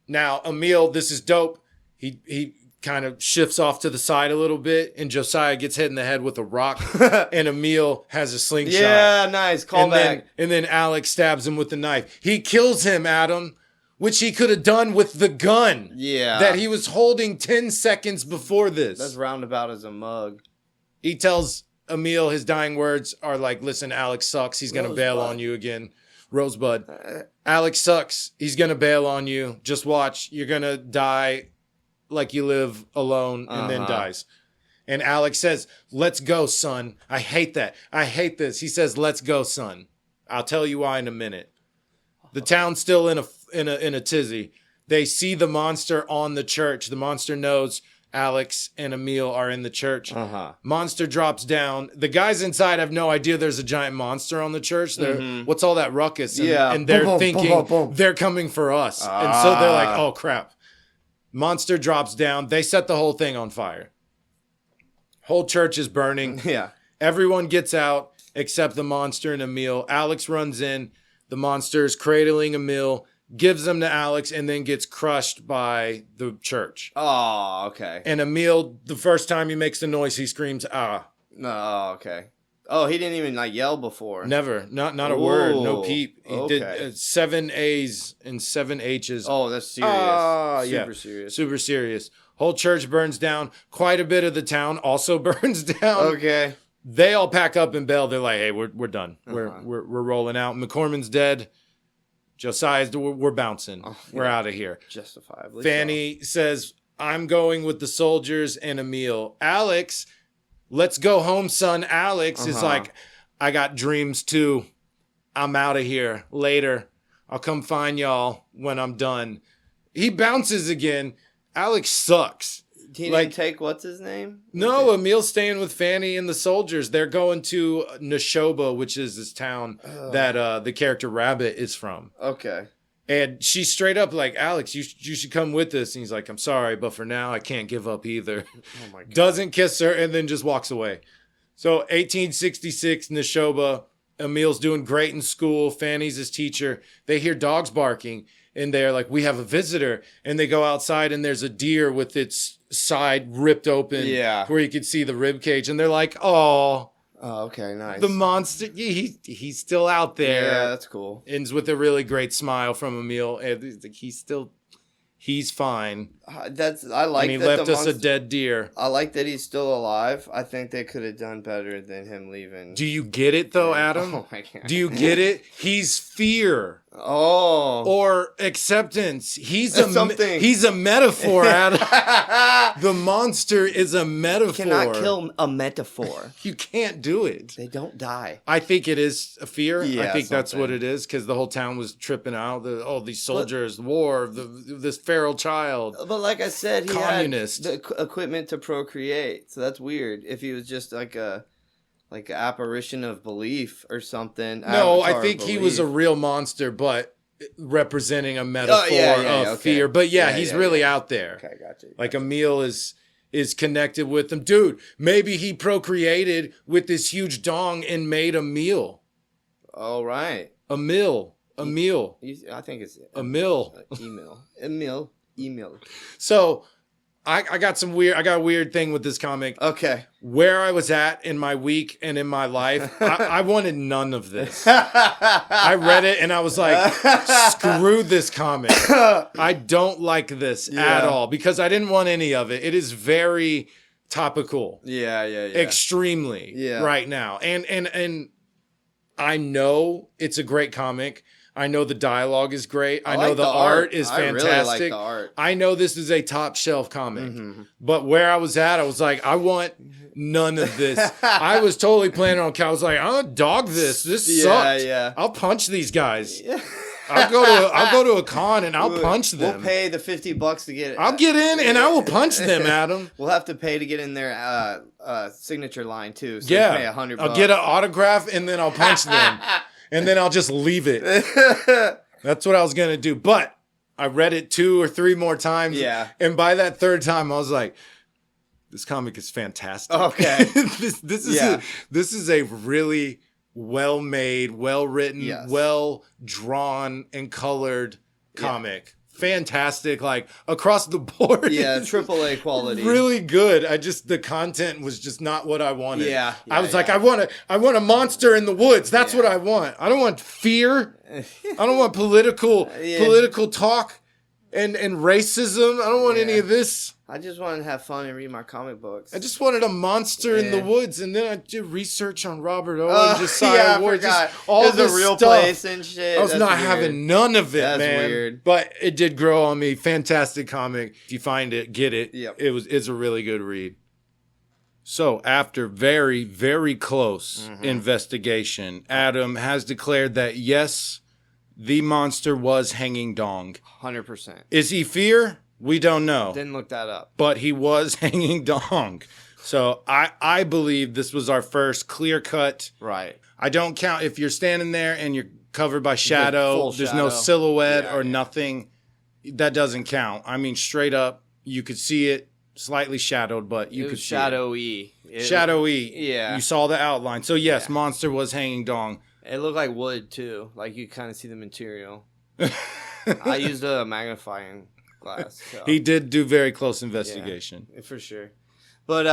S2: Now, Emil, this is dope. He kind of shifts off to the side a little bit, and Josiah gets hit in the head with a rock, and Emil has a slingshot.
S3: Yeah, nice. Call back.
S2: And then Alex stabs him with the knife. He kills him, Adam. Which he could have done with the gun that he was holding 10 seconds before this.
S3: That's roundabout as a mug.
S2: He tells Emil his dying words are like, listen, Alex sucks. He's going to bail on you again. Rosebud. Alex sucks. He's going to bail on you. Just watch. You're going to die like you live alone and then dies. And Alex says, let's go, son. I hate that. I hate this. He says, let's go, son. I'll tell you why in a minute. The town's still in a tizzy. They see the monster on the church. The monster knows Alex and Emil are in the church. Monster drops down. The guys inside have no idea there's a giant monster on the church. What's all that ruckus? And they're thinking they're coming for us. And so they're like, oh, crap. Monster drops down. They set the whole thing on fire. Whole church is burning.
S3: Yeah.
S2: Everyone gets out except the monster and Emil. Alex runs in. The monster is cradling Emil, gives them to Alex, and then gets crushed by the church.
S3: Oh, okay.
S2: And Emil, the first time he makes the noise, he screams, ah.
S3: Oh, okay. Oh, he didn't even yell before.
S2: Never. Not a word. No peep. He did 7 A's and 7 H's.
S3: Oh, that's serious.
S2: Super
S3: serious.
S2: Super serious. Whole church burns down. Quite a bit of the town also burns down.
S3: Okay.
S2: They all pack up and bail. They're like, hey, we're done. We're rolling out. McCormick's dead. Josiah's, we're bouncing. We're out of here.
S3: Justifiably.
S2: Fanny says, I'm going with the soldiers and Emil. Alex, let's go home, son. Alex is like, I got dreams too. I'm out of here. Later. I'll come find y'all when I'm done. He bounces again. Alex sucks.
S3: He didn't take what's his name?
S2: No, Emil's staying with Fanny and the soldiers. They're going to Neshoba, which is this town that the character Rabbit is from.
S3: Okay.
S2: And she's straight up like, Alex, you should come with us. And he's like, I'm sorry, but for now, I can't give up either.
S3: Oh my God.
S2: Doesn't kiss her and then just walks away. So 1866, Neshoba. Emil's doing great in school. Fanny's his teacher. They hear dogs barking. And they're like, we have a visitor. And they go outside and there's a deer with its side ripped open.
S3: Yeah.
S2: Where you could see the rib cage. And they're like, oh.
S3: Oh, okay, nice.
S2: The monster, he's still out there.
S3: Yeah, that's cool.
S2: Ends with a really great smile from Emil. And he's fine.
S3: I like
S2: and he
S3: that
S2: left us a dead deer.
S3: I like that he's still alive. I think they could have done better than him leaving.
S2: Do you get it though, Adam?
S3: Oh my God.
S2: Do you get it? He's fear.
S3: Oh.
S2: Or acceptance. He's
S3: something.
S2: He's a metaphor, Adam. The monster is a metaphor.
S3: You cannot kill a metaphor.
S2: You can't do it.
S3: They don't die.
S2: I think it is a fear.
S3: Yeah,
S2: I think that's
S3: something.
S2: what it is, because the whole town was tripping out. These soldiers, war, this feral child.
S3: But like I said, he
S2: Communist.
S3: had the equipment to procreate. So that's weird. If he was just like an apparition of belief or something.
S2: No, I think he was a real monster, but representing a metaphor of fear. But he's really out there.
S3: Okay, gotcha.
S2: Like Emil is connected with him. Dude, maybe he procreated with this huge dong and made a meal.
S3: All right.
S2: A meal.
S3: I think it's
S2: Emil.
S3: Emil.
S2: So I got a weird thing with this comic.
S3: Okay.
S2: Where I was at in my week and in my life, I wanted none of this. I read it and I was like, screw this comic. I don't like this at all, because I didn't want any of it. It is very topical.
S3: Yeah.
S2: Extremely right now. And I know it's a great comic. I know the dialogue is great. I know the art is fantastic.
S3: I really like the art.
S2: I know this is a top shelf comic. Mm-hmm. But where I was at, I was like, I want none of this. I was totally planning on. I was like, I'm gonna dog this. This sucked.
S3: Yeah.
S2: I'll punch these guys. Yeah. I'll go to a con and I'll punch them.
S3: We'll pay the $50 to get it.
S2: I'll get in and I will punch them, Adam.
S3: We'll have to pay to get in their signature line too. So pay $100.
S2: I'll get an autograph and then I'll punch them. And then I'll just leave it. That's what I was going to do. But I read it 2 or 3 more times.
S3: Yeah.
S2: And by that third time, I was like, this comic is fantastic.
S3: Okay.
S2: This is a really well-made, well-written, well-drawn and colored comic. Fantastic, like across the board.
S3: Yeah, AAA quality.
S2: Really good. The content was just not what I wanted.
S3: Yeah.
S2: I was like, I want a monster in the woods. That's what I want. I don't want fear. I don't want political talk and racism. I don't want any of this.
S3: I just wanted to have fun and read my comic books.
S2: I just wanted a monster in the woods, and then I did research on Robert Owen, Josiah Ward, just all this
S3: real
S2: stuff.
S3: Place and shit.
S2: I was not having none of it, man.
S3: That's weird.
S2: But it did grow on me. Fantastic comic. If you find it, get it.
S3: Yep.
S2: It's a really good read. So after very, very close investigation, Adam has declared that yes, the monster was hanging dong.
S3: 100%.
S2: Is he fear? We don't know.
S3: Didn't look that up.
S2: But he was hanging dong. So I believe this was our first clear cut.
S3: Right.
S2: I don't count if you're standing there and you're covered by shadow. There's no silhouette or nothing. That doesn't count. I mean, straight up, you could see it slightly shadowed, but you could see
S3: shadowy.
S2: Shadowy.
S3: Yeah.
S2: You saw the outline. So yes, monster was hanging dong.
S3: It looked like wood too. Like you kind of see the material. I used a magnifying glass. So.
S2: He did do very close investigation.
S3: Yeah, for sure. But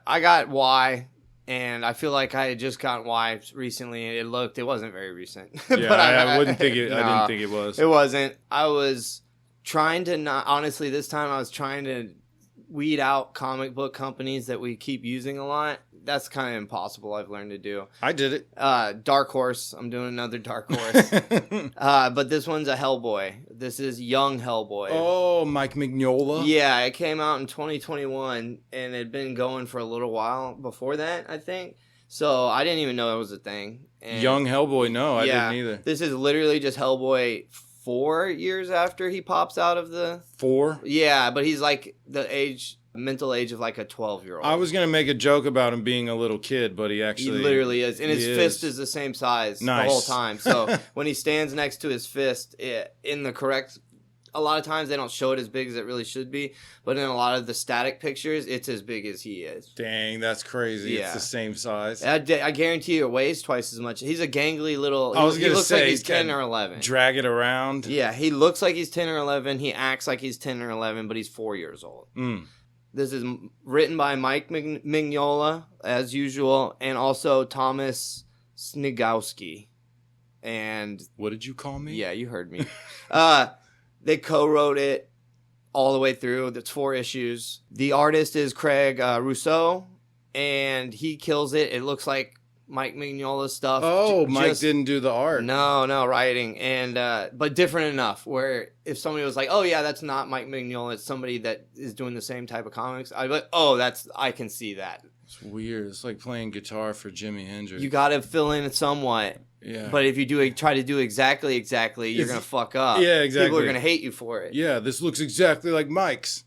S3: I got Y, and I feel like I had just gotten Y recently, and it wasn't very recent.
S2: Yeah, but I wouldn't think it. I didn't think it was.
S3: It wasn't. I was trying to not. Honestly, this time I was trying to weed out comic book companies that we keep using a lot. That's kind of impossible. I've learned to do.
S2: I did it.
S3: Dark Horse. I'm doing another Dark Horse. But this one's a Hellboy. This is Young Hellboy.
S2: Oh, Mike Mignola.
S3: Yeah, it came out in 2021, and it had been going for a little while before that, I think. So I didn't even know it was a thing. And
S2: Young Hellboy. No, I didn't either. This
S3: is literally just Hellboy 4 years after he pops out of the...
S2: 4?
S3: Yeah, but he's like mental age of like a 12-year-old.
S2: I was going to make a joke about him being a little kid, but he
S3: literally is. And his fist is the same size the whole time. So when he stands next to his fist in the correct... A lot of times they don't show it as big as it really should be, but in a lot of the static pictures, it's as big as he is.
S2: Dang, that's crazy. Yeah. It's the same size.
S3: I guarantee you it weighs twice as much. He's a gangly little...
S2: He looks
S3: like he's 10 or 11.
S2: Drag it around.
S3: Yeah, he looks like he's 10 or 11. He acts like he's 10 or 11, but he's 4 years old.
S2: Mm.
S3: This is written by Mike Mignola, as usual, and also Thomas Snigowski. And...
S2: What did you call me?
S3: Yeah, you heard me. They co-wrote it. all the way through. There's 4 issues. The artist is Craig Rousseau, and he kills it. It looks like Mike Mignola's stuff.
S2: Oh, Mike didn't do the art.
S3: No, writing. And but different enough where if somebody was like, oh, yeah, that's not Mike Mignola, it's somebody that is doing the same type of comics, I'd be like, oh, I can see that.
S2: It's weird. It's like playing guitar for Jimi Hendrix.
S3: You got to fill in it somwat.
S2: Yeah.
S3: But if you try to do exactly, you're going to fuck up.
S2: Yeah, exactly.
S3: People are going to hate you for it.
S2: Yeah, this looks exactly like Mike's.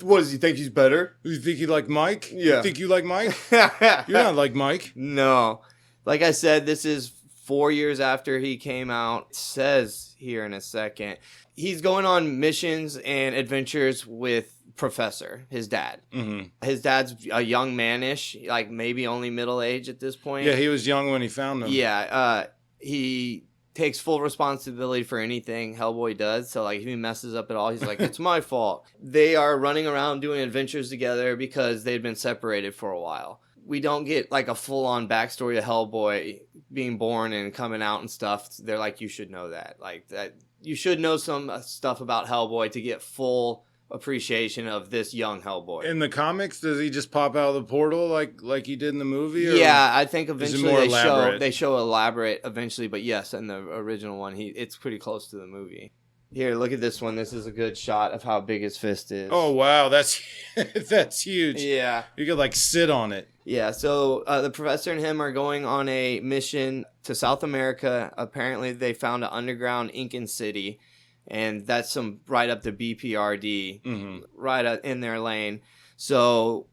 S3: What, does he think he's better?
S2: You think you like Mike?
S3: Yeah.
S2: You think you like Mike? You're not like Mike.
S3: No. Like I said, this is 4 years after he came out. It says here in a second. He's going on missions and adventures with Professor, his dad. Mm-hmm. His dad's a young man-ish, like maybe only middle age at this point.
S2: Yeah, he was young when he found him.
S3: Yeah, he takes full responsibility for anything Hellboy does. So, like, if he messes up at all, he's like, it's my fault. They are running around doing adventures together because they'd been separated for a while. We don't get, like, a full-on backstory of Hellboy being born and coming out and stuff. They're like, you should know that. Like, that you should know some stuff about Hellboy to get full appreciation of this young Hellboy.
S2: In the comics, does he just pop out of the portal like he did in the movie? Or
S3: yeah, I think eventually
S2: they
S3: show elaborate eventually, but yes, in the original one, it's pretty close to the movie. Here, look at this one. This is a good shot of how big his fist is.
S2: Oh wow, that's huge.
S3: Yeah,
S2: you could like sit on it.
S3: Yeah, so the professor and him are going on a mission to South America. Apparently, they found an underground Incan city. And that's right up to BPRD, right up in their lane. So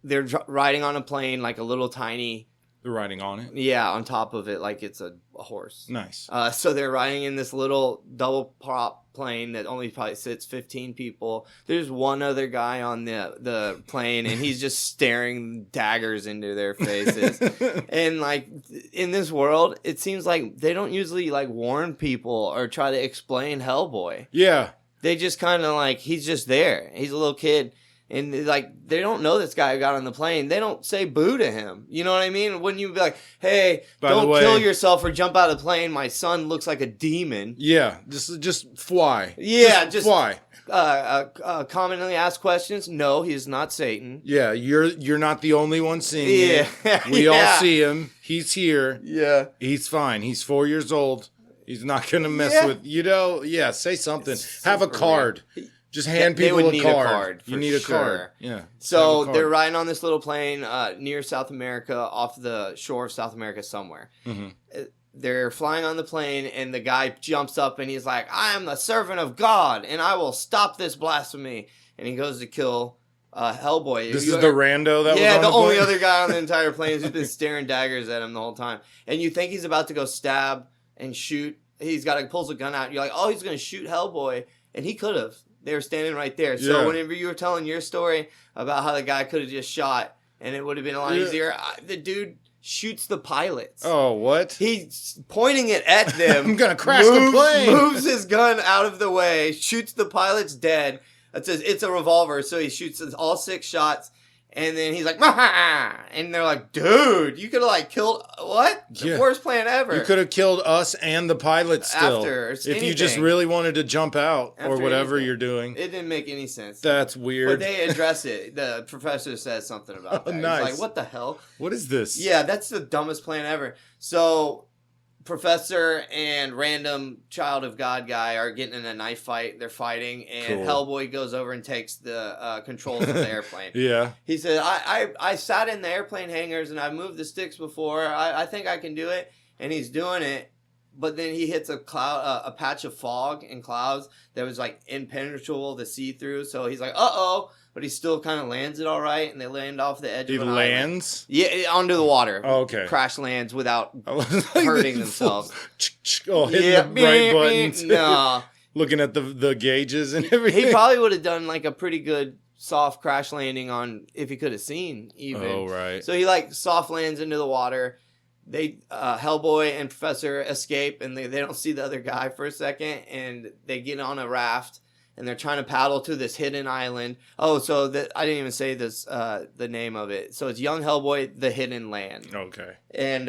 S3: they're riding on a plane, like a little tiny.
S2: They're riding on it?
S3: Yeah, on top of it, like it's a horse.
S2: Nice.
S3: So they're riding in this little double prop plane that only probably sits 15 people. There's one other guy on the plane, and he's just staring daggers into their faces. And like in this world, it seems like they don't usually like warn people or try to explain Hellboy.
S2: Yeah.
S3: They just kind of like, he's just there. He's a little kid. And, like, they don't know this guy who got on the plane. They don't say boo to him. You know what I mean? Wouldn't you be like, hey, don't kill yourself or jump out of the plane. My son looks like a demon.
S2: Yeah, just fly.
S3: Yeah, just
S2: fly.
S3: Commonly asked questions. No, he's not Satan.
S2: Yeah, you're not the only one seeing it. We all see him. He's here.
S3: Yeah.
S2: He's fine. He's 4 years old. He's not going to mess with, say something. Have a card. Just hand people a card. You need a card. Yeah.
S3: So they're riding on this little plane near South America, off the shore of South America somewhere. Mm-hmm. They're flying on the plane, and the guy jumps up, and he's like, I am the servant of God, and I will stop this blasphemy. And he goes to kill Hellboy.
S2: This is the rando that was on the plane?
S3: Yeah, the only other guy on the entire plane who's been staring daggers at him the whole time. And you think he's about to go stab and shoot. He's got to pulls a gun out. You're like, oh, he's going to shoot Hellboy. And he could have. They were standing right there. So whenever you were telling your story about how the guy could have just shot and it would have been a lot easier, the dude shoots the pilots.
S2: Oh, what?
S3: He's pointing it at them.
S2: I'm going to crash the plane.
S3: Moves his gun out of the way, shoots the pilots dead. It's a revolver, so he shoots all 6 shots. And then he's like, Maha! And they're like, dude, you could have like killed what? The worst plan ever.
S2: You could have killed us and the pilot still.
S3: After
S2: if you just really wanted to jump out or whatever you're doing.
S3: It didn't make any sense.
S2: That's weird.
S3: But they address it. The professor says something about that.
S2: Nice.
S3: He's like, what the hell?
S2: What is this?
S3: Yeah, that's the dumbest plan ever. So Professor and random child of God guy are getting in a knife fight. They're fighting, and Hellboy goes over and takes the controls of the airplane. Yeah. He said, I sat in the airplane hangars, and I've moved the sticks before. I think I can do it. And he's doing it, but then he hits a patch of fog and clouds that was, like, impenetrable to see through. So he's like, uh-oh. But he still kind of lands it all right, and they land off the edge of an island. He lands? Yeah, under the water. Oh, okay. Crash lands without hurting themselves.
S2: Hitting the right buttons. No. Looking at the gauges and everything.
S3: He probably would have done, like, a pretty good soft crash landing on, if he could have seen, even. Oh, right. So he, like, soft lands into the water. Hellboy and Professor escape, and they don't see the other guy for a second, and they get on a raft. And they're trying to paddle to this hidden island. Oh, so I didn't even say this, the name of it. So it's Young Hellboy, The Hidden Land. Okay. And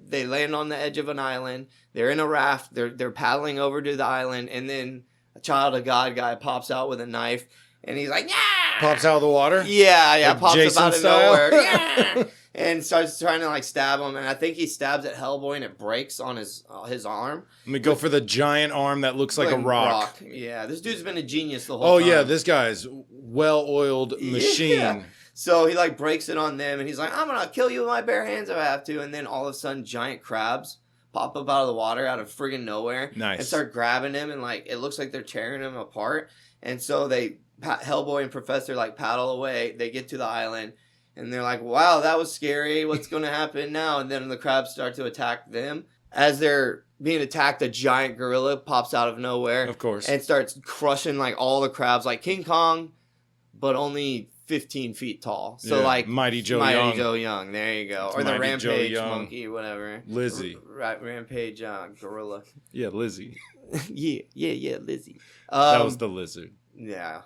S3: they land on the edge of an island. They're in a raft. They're paddling over to the island. And then a child of God guy pops out with a knife, And he's like, yeah!
S2: Pops out of the water?
S3: Yeah,
S2: like
S3: pops
S2: Jason
S3: up out of
S2: style?
S3: nowhere. Yeah! And starts trying to like stab him. And I think he stabs at Hellboy and it breaks on his arm.
S2: Let me go for the giant arm that looks like a rock.
S3: Yeah, this dude's been a genius the whole time.
S2: Oh, yeah, this guy's well-oiled machine. Yeah.
S3: So he like breaks it on them and he's like, I'm going to kill you with my bare hands if I have to. And then all of a sudden, giant crabs pop up out of the water out of friggin' nowhere.
S2: Nice.
S3: And start grabbing him and like, it looks like they're tearing him apart. And so Hellboy and Professor like paddle away. They get to the island and they're like, wow, that was scary. What's going to happen now? And then the crabs start to attack them. As they're being attacked, a giant gorilla pops out of nowhere.
S2: Of course.
S3: And starts crushing like all the crabs like King Kong, but only 15 feet tall. So like
S2: Mighty Joe
S3: Young. There you go. Or the Rampage monkey, whatever.
S2: Lizzie.
S3: Rampage gorilla.
S2: Yeah, Lizzie.
S3: yeah, Lizzie.
S2: That was the lizard.
S3: Yeah.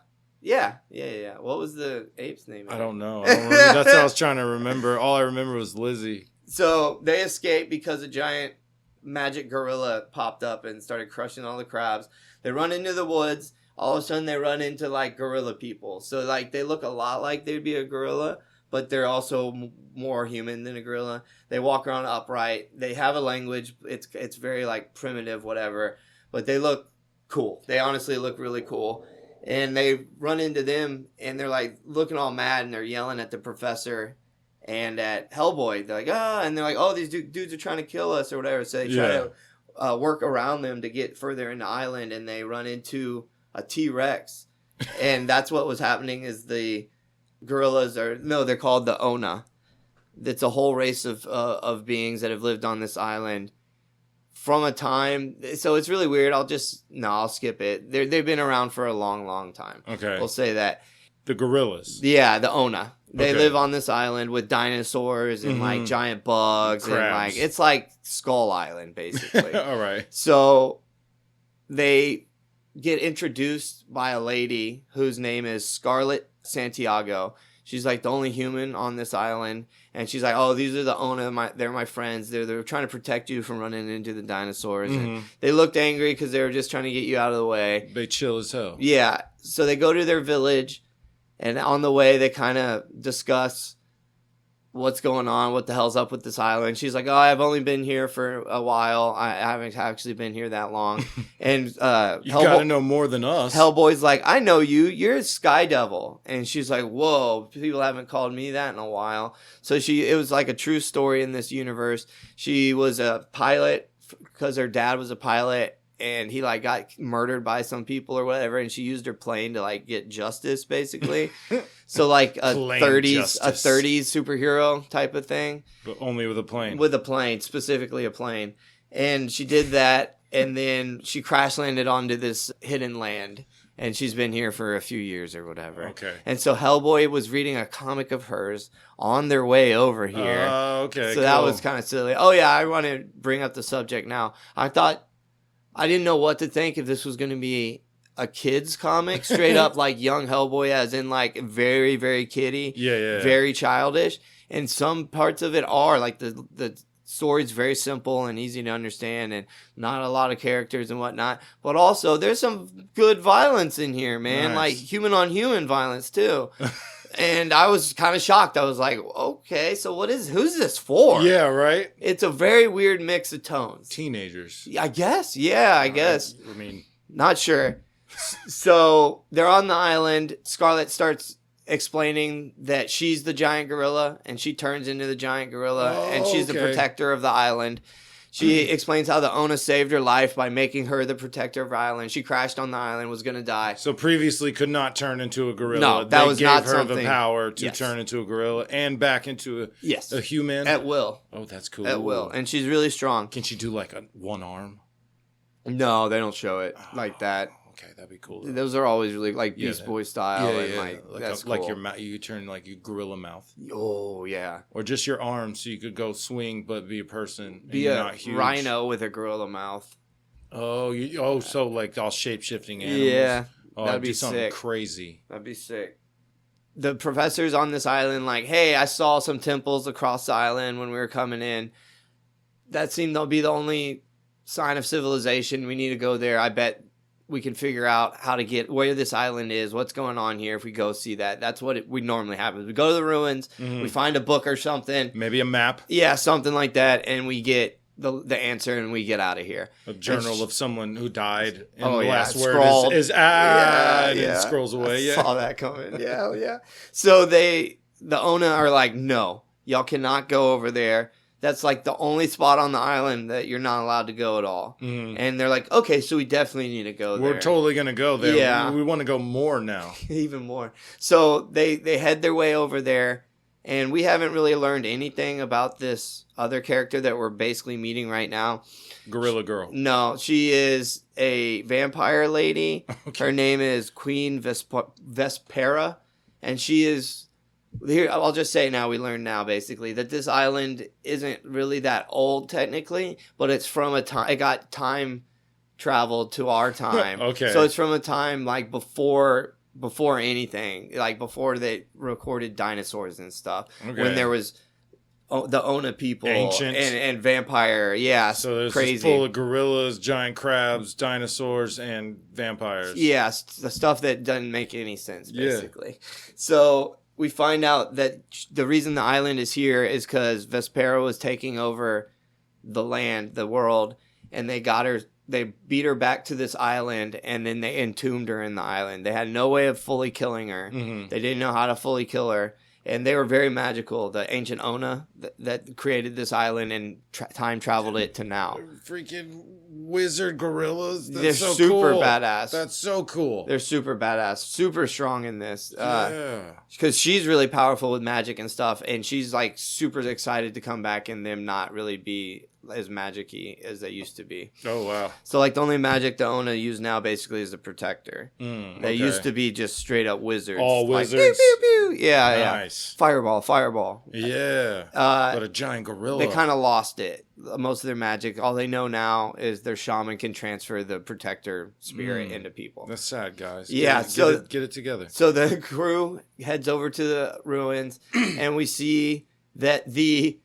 S3: What was the ape's name?
S2: I don't know. That's what I was trying to remember. All I remember was Lizzie.
S3: So they escape because a giant magic gorilla popped up and started crushing all the crabs. They run into the woods. All of a sudden they run into like gorilla people. So like they look a lot like they'd be a gorilla, but they're also more human than a gorilla. They walk around upright. They have a language. It's very like primitive, whatever, but they look cool. They honestly look really cool. And they run into them and they're like looking all mad and they're yelling at the professor and at Hellboy. They're like, and they're like, oh, these dudes are trying to kill us or whatever. So they try to work around them to get further in the island and they run into a T-Rex. And that's what was happening is the gorillas they're called the Ona. It's a whole race of beings that have lived on this island from a time. So it's really weird. I'll skip it. They've been around for a long, long time.
S2: Okay.
S3: We'll say that.
S2: The gorillas.
S3: Yeah, the Ona. They live on this island with dinosaurs and like giant bugs.
S2: Crabs.
S3: And like, it's like Skull Island, basically.
S2: All right.
S3: So they get introduced by a lady whose name is Scarlett Santiago. She's like the only human on this island. And she's like, oh, these are the Ona. They're my friends. They're trying to protect you from running into the dinosaurs. And they looked angry because they were just trying to get you out of the way.
S2: They chill as hell.
S3: Yeah. So they go to their village. And on the way, they kind of discuss what's going on, what the hell's up with this island. She's like, oh, I've only been here for a while. I haven't actually been here that long. And you
S2: gotta know more than us.
S3: Hellboy's like, I know you. You're a Sky Devil. And she's like, whoa, people haven't called me that in a while. So it was like a true story in this universe. She was a pilot because her dad was a pilot. And he like got murdered by some people or whatever, and she used her plane to like get justice, basically. So like a 30s superhero type of thing,
S2: but only with a plane.
S3: With a plane, specifically a plane, and she did that, and then she crash landed onto this hidden land, and she's been here for a few years or whatever.
S2: Okay.
S3: And so Hellboy was reading a comic of hers on their way over here.
S2: Okay.
S3: So that was kind of silly. Oh yeah, I want to bring up the subject now. I didn't know what to think if this was going to be a kid's comic, straight up like Young Hellboy, as in like very, very kiddie, very childish. And some parts of it are like the story's very simple and easy to understand, and not a lot of characters and whatnot. But also, there's some good violence in here, man.
S2: Nice.
S3: Like human on human violence too. And I was kind of shocked. I was like, okay, so who's this for?
S2: Yeah, right?
S3: It's a very weird mix of tones.
S2: Teenagers.
S3: I guess. Yeah, I guess.
S2: I mean,
S3: not sure. So they're on the island. Scarlett starts explaining that she's the giant gorilla, and she turns into the giant gorilla, and she's the protector of the island. She explains how the Ona saved her life by making her the protector of her island. She crashed on the island, was going to die.
S2: So previously could not turn into a gorilla.
S3: No, that was not something.
S2: They gave her the power to turn into a gorilla and back into a human.
S3: At will.
S2: Oh, that's cool.
S3: At will. And she's really strong.
S2: Can she do like one arm?
S3: No, they don't show it like that.
S2: Okay, that'd be cool.
S3: Those are always really like Beast Boy style. That's cool.
S2: Like your mouth, you turn like your gorilla mouth.
S3: Oh yeah.
S2: Or just your arms, so you could go swing, but be a person.
S3: Be a not huge. Rhino with a gorilla mouth.
S2: Oh, so like all shape shifting animals.
S3: Yeah,
S2: that'd be something crazy.
S3: That'd be sick. The professor's on this island, like, hey, I saw some temples across the island when we were coming in. That seemed to be the only sign of civilization. We need to go there. I bet we can figure out how to get where this island is, what's going on here if we go see that. That's what we normally happens. We go to the ruins, we find a book or something.
S2: Maybe a map.
S3: Yeah, something like that, and we get the answer and we get out of here.
S2: A journal of someone who died, and
S3: the
S2: last word is and it scrolls away.
S3: I saw that coming. Yeah. So the Ona are like, no, y'all cannot go over there. That's like the only spot on the island that you're not allowed to go at all. And they're like, okay, so we definitely need to go there.
S2: We're totally going to go there.
S3: Yeah.
S2: We want to go more now.
S3: Even more. So they head their way over there, and we haven't really learned anything about this other character that we're basically meeting right now.
S2: Gorilla Girl.
S3: No, she is a vampire lady. Okay. Her name is Queen Vespera, and she is... Here, I'll just say now, we learned now basically that this island isn't really that old technically, but it's from a time, it got time traveled to our time.
S2: Okay.
S3: So it's from a time like before anything, like before they recorded dinosaurs and stuff. Okay. When there was the Ona people.
S2: Ancient.
S3: And vampire. Yeah.
S2: So there's
S3: crazy.
S2: Full of gorillas, giant crabs, dinosaurs, and vampires.
S3: Yeah. The stuff that doesn't make any sense basically. Yeah. So... we find out that the reason the island is here is because Vespera was taking over the land, the world, and they beat her back to this island, and then they entombed her in the island. They had no way of fully killing her. They didn't know how to fully kill her, and they were very magical. The ancient Ona that created this island and time traveled it to now.
S2: Freaking wizard gorillas.
S3: They're so super
S2: cool.
S3: badass.
S2: That's so cool.
S3: They're super badass, super strong in this. Because she's really powerful with magic and stuff, and she's like super excited to come back and them not really be as magic-y as they used to be.
S2: Oh, wow.
S3: So like the only magic the Ona use now basically is the protector. They used to be just straight up wizards.
S2: All wizards?
S3: Like, pew, pew, pew. Yeah,
S2: nice.
S3: Yeah. Fireball.
S2: Yeah. But a giant gorilla.
S3: They kind of lost it. Most of their magic, all they know now is their shaman can transfer the protector spirit into people.
S2: That's sad, guys.
S3: Yeah.
S2: Get it together.
S3: So the crew heads over to the ruins, and we see that the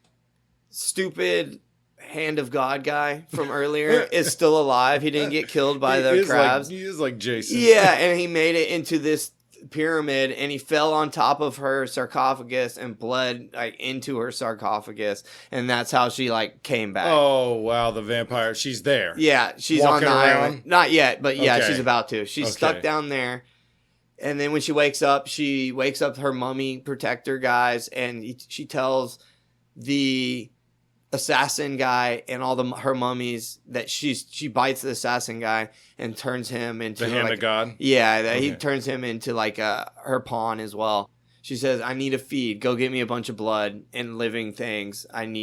S3: stupid Hand of God guy from earlier is still alive. He didn't get killed by the crabs.
S2: He is like Jason.
S3: Yeah, and he made it into this pyramid, and he fell on top of her sarcophagus and bled like into her sarcophagus, and that's how she like came back.
S2: Oh wow, the vampire. She's there.
S3: Yeah, she's
S2: walking
S3: on the
S2: around?
S3: island. Not yet, but yeah,
S2: okay.
S3: She's about to. She's stuck down there. And then when she wakes up her mummy protector guys, and she tells the assassin guy and all her mummies that she bites the assassin guy and turns him into
S2: the hand of God.
S3: Yeah, he turns him into like her pawn as well. She says, "I need a feed. Go get me a bunch of blood and living things. I'm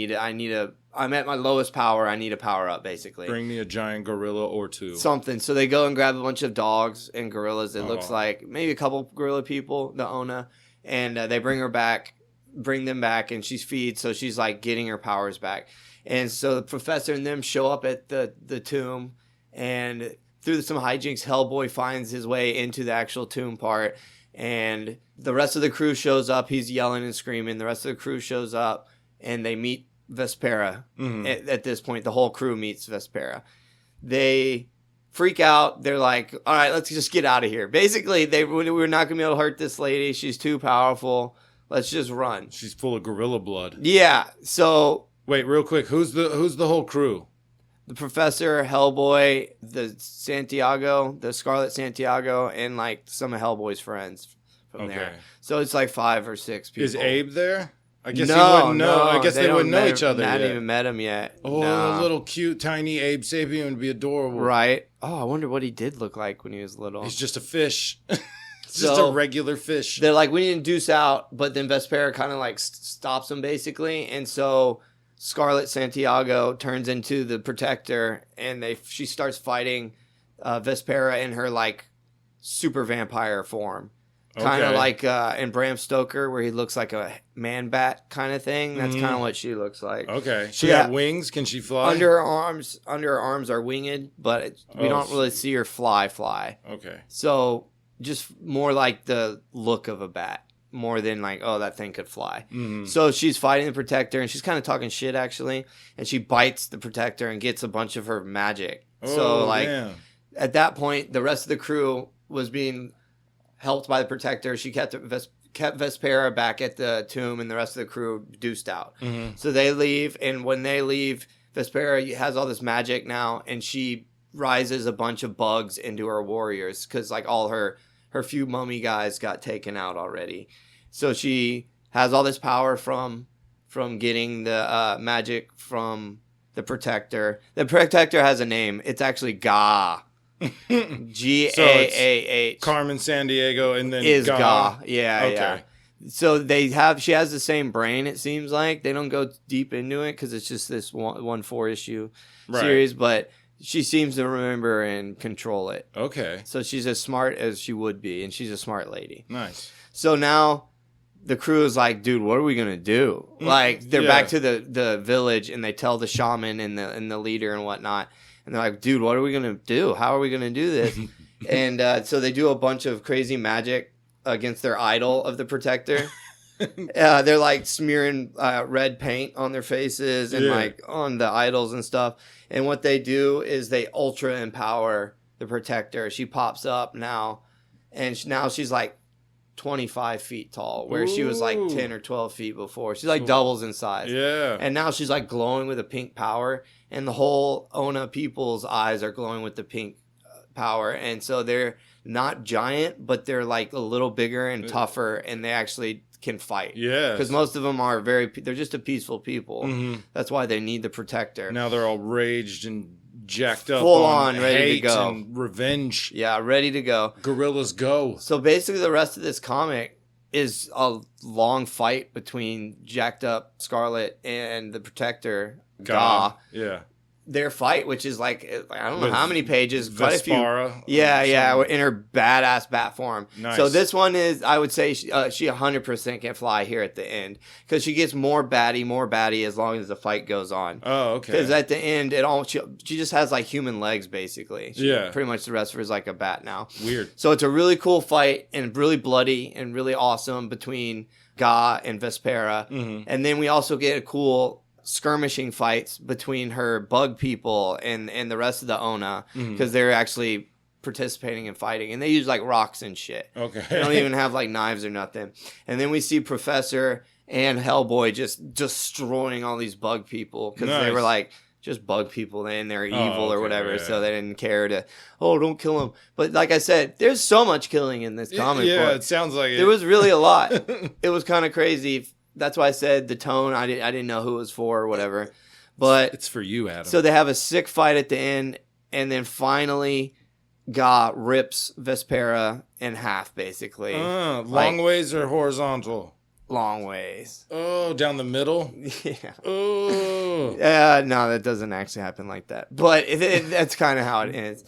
S3: at my lowest power. I need a power up, basically.
S2: Bring me a giant gorilla or two.
S3: Something." So they go and grab a bunch of dogs and gorillas. It looks like maybe a couple gorilla people, the Ona, and they bring them back, and she's feeds, so she's like getting her powers back. And so the professor and them show up at the tomb, and through some hijinks, Hellboy finds his way into the actual tomb part, and the rest of the crew shows up. He's yelling and screaming. The rest of the crew shows up, and they meet Vespera. At this point, the whole crew meets Vespera. They freak out. They're like, all right, let's just get out of here. Basically, we're not going to be able to hurt this lady. She's too powerful. Let's just run.
S2: She's full of gorilla blood.
S3: Yeah. So
S2: wait, real quick. Who's the whole crew?
S3: The Professor, Hellboy, the Scarlet Santiago, and like some of Hellboy's friends from there. So it's like 5 or 6 people.
S2: Is Abe there? I guess he wouldn't know. I guess they wouldn't know each other yet.
S3: I haven't even met him yet.
S2: Oh, a little cute, tiny Abe Sapien would be adorable.
S3: Right. Oh, I wonder what he did look like when he was little.
S2: He's just a fish. Just a regular fish.
S3: They're like, we need to deuce out, but then Vespera kind of like stops them basically, and so Scarlet Santiago turns into the protector, and she starts fighting Vespera in her like super vampire form, kind of like in Bram Stoker, where he looks like a man bat kind of thing. That's kind of what she looks like.
S2: Okay, she got wings. Can she fly?
S3: Under her arms are winged, but we don't really see her fly.
S2: Okay,
S3: so. Just more like the look of a bat, more than like, oh, that thing could fly. So she's fighting the protector, and she's kind of talking shit, actually. And she bites the protector and gets a bunch of her magic. at that point, the rest of the crew was being helped by the Protector. She kept Vespera back at the tomb, and the rest of the crew deuced out. Mm-hmm. So they leave, and when they leave, Vespera has all this magic now, and she rises a bunch of bugs into her warriors because like all her few mummy guys got taken out already. So she has all this power from getting the magic from the Protector. The Protector has a name. It's actually Ga. Gaah.
S2: Carmen Sandiego and then
S3: is
S2: Ga.
S3: Ga. Yeah,
S2: okay.
S3: yeah. So she has the same brain, it seems like. They don't go deep into it because it's just this one 4-issue series, but she seems to remember and control it.
S2: Okay.
S3: So she's as smart as she would be, and she's a smart lady.
S2: Nice.
S3: So now the crew is like, dude, what are we going to do? Like, they're back to the village, and they tell the shaman and the leader and whatnot. And they're like, dude, what are we going to do? How are we going to do this? And so they do a bunch of crazy magic against their idol of the Protector. They're like smearing red paint on their faces and like on the idols and stuff. And what they do is they ultra empower the Protector. She pops up now, and now she's like 25 feet tall, where she was like 10 or 12 feet before. She's like doubles in size.
S2: Yeah.
S3: And now she's like glowing with a pink power, and the whole Ona people's eyes are glowing with the pink power. And so they're not giant, but they're like a little bigger and tougher, and they actually can fight.
S2: Yeah.
S3: Because most of them are they're just a peaceful people. Mm-hmm. That's why they need the Protector.
S2: Now they're all raged and jacked up.
S3: Full on ready to go.
S2: And revenge.
S3: Yeah, ready to go.
S2: Gorillas go.
S3: So basically the rest of this comic is a long fight between jacked up Scarlet and the Protector, Ga.
S2: Yeah.
S3: Their fight, which is like, I don't know how many pages.
S2: Vespera.
S3: Quite a few. Yeah, in her badass bat form.
S2: Nice.
S3: So this one is, I would say, she 100% can fly here at the end. Because she gets more batty as long as the fight goes on.
S2: Oh, okay.
S3: Because at the end, she just has like human legs, basically. Pretty much the rest of her is like a bat now.
S2: Weird.
S3: So it's a really cool fight, and really bloody and really awesome between Ga and Vespera. Mm-hmm. And then we also get a cool skirmishing fights between her bug people and the rest of the Ona, because they're actually participating in fighting, and they use like rocks and shit.
S2: Okay.
S3: They don't even have like knives or nothing. And then we see Professor and Hellboy just destroying all these bug people, because they were like just bug people and they're evil or whatever, so they didn't care to, don't kill them. But like I said, there's so much killing in this comic book.
S2: Yeah, it sounds like it.
S3: There was really a lot. It was kind of crazy. That's why I said the tone. I didn't know who it was for or whatever. But
S2: it's for you, Adam.
S3: So they have a sick fight at the end, and then finally Ga rips Vespera in half, basically.
S2: Long ways or horizontal?
S3: Long ways.
S2: Oh, down the middle?
S3: Yeah.
S2: Oh.
S3: No, that doesn't actually happen like that. But that's kind of how it ends.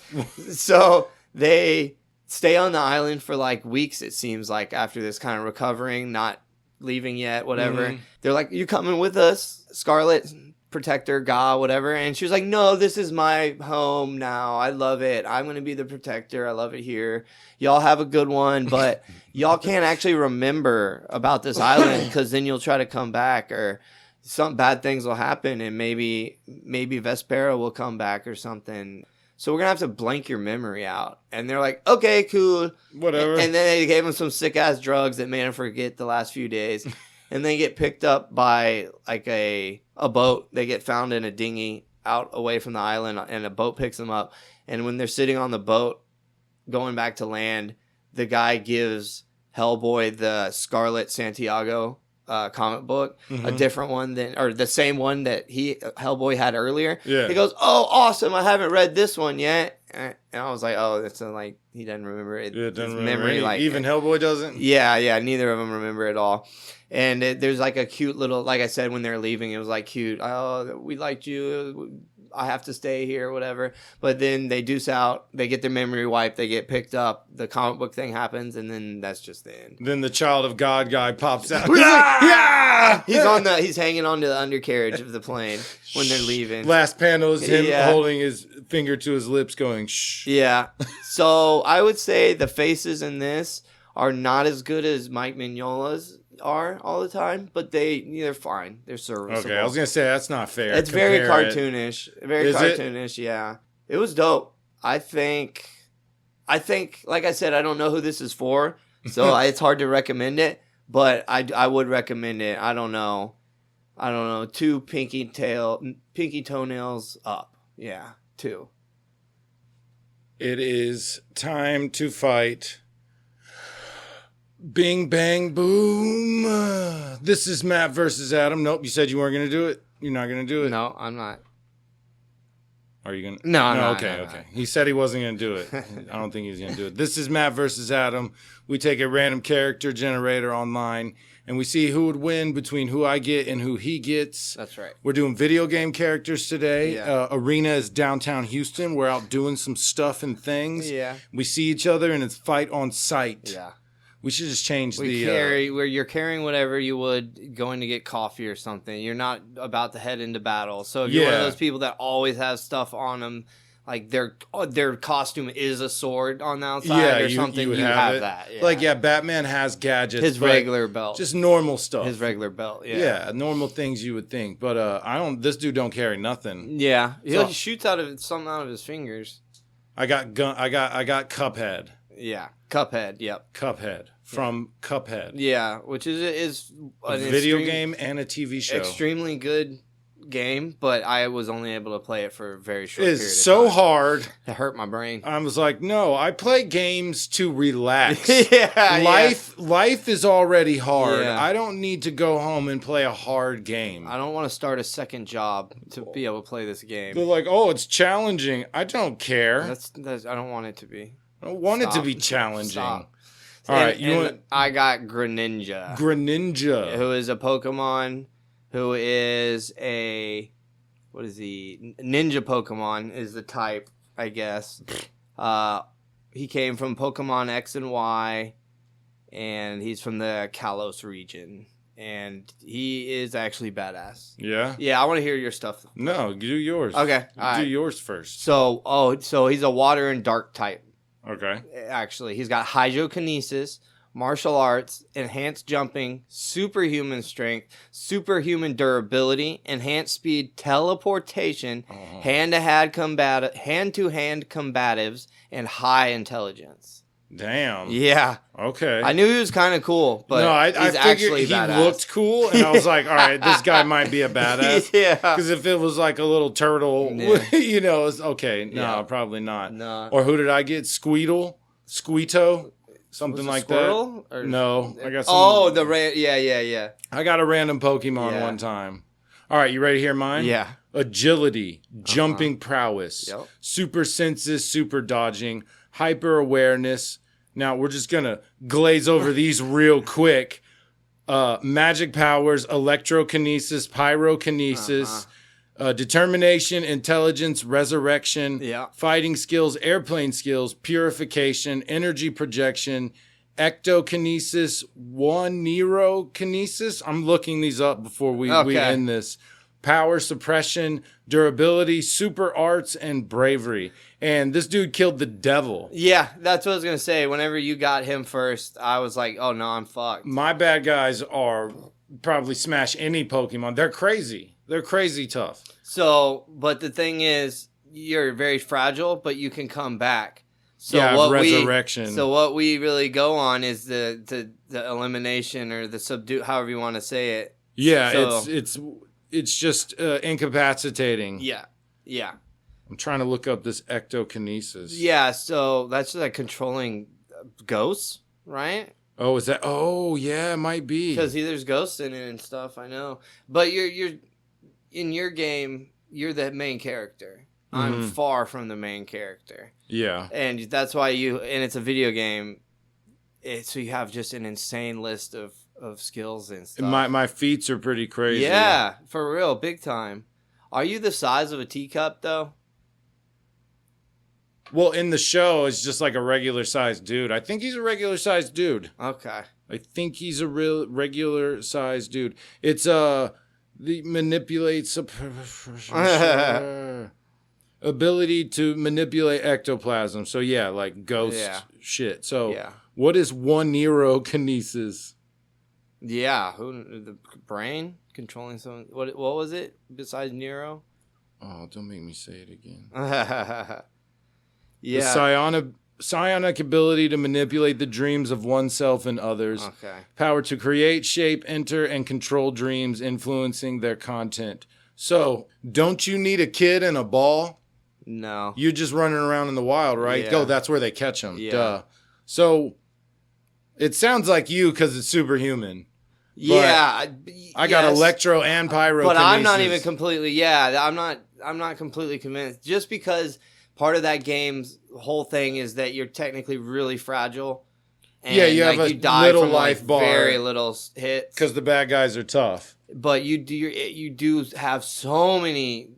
S3: So they stay on the island for like weeks, it seems like, after this kind of recovering, not leaving yet, whatever. They're like, you coming with us, Scarlet, Protector, Ga, whatever? And she was like, no, this is my home now. I love it. I'm going to be the Protector. I love it here. Y'all have a good one, but y'all can't actually remember about this island, because then you'll try to come back, or some bad things will happen, and maybe Vespera will come back or something. So we're going to have to blank your memory out. And they're like, okay, cool.
S2: Whatever.
S3: And then they gave him some sick-ass drugs that made him forget the last few days. And they get picked up by like a boat. They get found in a dinghy out away from the island, and a boat picks them up. And when they're sitting on the boat going back to land, the guy gives Hellboy the Scarlet Santiago comic book, a different one or the same one that Hellboy had earlier.
S2: Yeah.
S3: He goes, oh, awesome, I haven't read this one yet. And I was like, oh, that's like, he doesn't remember it.
S2: Yeah, doesn't remember
S3: memory, like,
S2: even Hellboy doesn't?
S3: Yeah, neither of them remember it all. And there's like a cute little, like I said, when they're leaving, it was like cute. Oh, we liked you. I have to stay here, whatever. But then they deuce out. They get their memory wiped. They get picked up. The comic book thing happens, and then that's just the end.
S2: Then the Child of God guy pops out.
S3: He's like, yeah! He's hanging onto the undercarriage of the plane when they're leaving.
S2: Last panel is him holding his finger to his lips going, shh.
S3: Yeah. So I would say the faces in this are not as good as Mike Mignola's are all the time, but they're fine. They're serviceable.
S2: Okay, I was gonna say that's not fair.
S3: It's very cartoonish. Very cartoonish, yeah. It was dope. I think, like I said, I don't know who this is for, so it's hard to recommend it. But I would recommend it. I don't know. 2 pinky toenails up. Yeah, 2.
S2: It is time to fight. Bing, bang, boom. This is Matt versus Adam. Nope, you said you weren't going to do it. You're not going to do it.
S3: No, I'm not.
S2: Are you going to?
S3: No, no,
S2: okay,
S3: no,
S2: okay.
S3: no.
S2: He said he wasn't going to do it. I don't think he's going to do it. This is Matt versus Adam. We take a random character generator online, and we see who would win between who I get and who he gets.
S3: That's right.
S2: We're doing video game characters today.
S3: Yeah.
S2: Arena is downtown Houston. We're out doing some stuff and things.
S3: Yeah.
S2: We see each other, and it's fight on sight.
S3: Yeah.
S2: We should just change
S3: where you're carrying whatever you would going to get coffee or something. You're not about to head into battle. So if you're one of those people that always have stuff on them, like their costume is a sword on the outside or something, you have that. Yeah.
S2: Like, Batman has gadgets.
S3: His regular belt.
S2: Just normal stuff.
S3: His regular belt, yeah.
S2: Yeah, normal things you would think. But this dude don't carry nothing.
S3: Yeah. He shoots something out of his fingers.
S2: I got Cuphead.
S3: Yeah. Cuphead, yep.
S2: Cuphead. From Cuphead.
S3: Yeah, which is
S2: a video game and a TV show.
S3: Extremely good game, but I was only able to play it for a very short period of time.
S2: It's so hard.
S3: It hurt my brain.
S2: I was like, no, I play games to relax. Life is already hard.
S3: Yeah.
S2: I don't need to go home and play a hard game.
S3: I don't want to start a second job to be able to play this game.
S2: They're like, oh, it's challenging. I don't care.
S3: I don't want it to be.
S2: I don't want it to be challenging.
S3: Stop.
S2: All right,
S3: I got Greninja.
S2: Greninja.
S3: Who is a Pokemon, who is a, what is he? Ninja Pokemon is the type, I guess. He came from Pokemon X and Y, and he's from the Kalos region. And he is actually badass.
S2: Yeah?
S3: Yeah, I want to hear your stuff.
S2: No, do yours.
S3: Okay.
S2: Do yours first.
S3: So he's a water and dark type.
S2: Okay.
S3: Actually, he's got hydrokinesis, martial arts, enhanced jumping, superhuman strength, superhuman durability, enhanced speed, teleportation, hand-to-hand combatives, and high intelligence.
S2: Damn.
S3: Yeah.
S2: Okay.
S3: I knew he was kind of cool, but I figured he
S2: looked cool, and I was like, all right, this guy might be a badass.
S3: Yeah.
S2: Because if it was like a little turtle, it's okay. No, probably not.
S3: No.
S2: Or who did I get? Squeeto? Something like
S3: squirrel?
S2: that. No. I got
S3: some. Yeah.
S2: I got a random Pokemon one time. All right, you ready to hear mine?
S3: Yeah.
S2: Agility, jumping prowess, super senses, super dodging, hyper awareness. Now we're just gonna glaze over these real quick. Magic powers, electrokinesis, pyrokinesis, determination, intelligence, resurrection, fighting skills, airplane skills, purification, energy projection, ectokinesis, neurokinesis. I'm looking these up before we end this. Power, suppression, durability, super arts, and bravery. And this dude killed the devil.
S3: Yeah, that's what I was going to say. Whenever you got him first, I was like, oh, no, I'm fucked.
S2: My bad guys are probably smash any Pokemon. They're crazy. They're crazy tough.
S3: So, but the thing is, you're very fragile, but you can come back. So
S2: resurrection.
S3: So what we really go on is the elimination or the subdue, however you want to say it.
S2: Yeah, it's just incapacitating.
S3: Yeah.
S2: I'm trying to look up this ectokinesis.
S3: Yeah, so that's like controlling ghosts, right?
S2: Oh, is that? Oh, yeah, it might be.
S3: Because there's ghosts in it and stuff, I know. But you're in your game, you're the main character. Mm-hmm. I'm far from the main character.
S2: Yeah.
S3: And that's why and it's a video game, so you have just an insane list of skills and stuff.
S2: My feats are pretty crazy.
S3: Yeah, for real, big time. Are you the size of a teacup, though?
S2: Well, in the show, it's just like a regular-sized dude. I think he's a regular-sized dude.
S3: Okay.
S2: I think he's a real regular-sized dude. It's the manipulates ability to manipulate ectoplasm. So yeah, like ghost shit. So what is neurokinesis?
S3: Yeah, the brain controlling someone. What was it besides neuro?
S2: Oh, don't make me say it again.
S3: Yeah.
S2: The psionic ability to manipulate the dreams of oneself and others.
S3: Okay.
S2: Power to create, shape, enter, and control dreams, influencing their content. So, don't you need a kid and a ball?
S3: No.
S2: You're just running around in the wild, right?
S3: Yeah.
S2: Go, that's where they catch them.
S3: Yeah.
S2: Duh. So, it sounds like you because it's superhuman.
S3: Yeah.
S2: I got electro and pyrokinesis.
S3: But I'm not even completely, I'm not completely convinced. Just because part of that game's whole thing is that you're technically really fragile. And
S2: you have a little life bar.
S3: Very little hits.
S2: Because the bad guys are tough.
S3: But you do have so many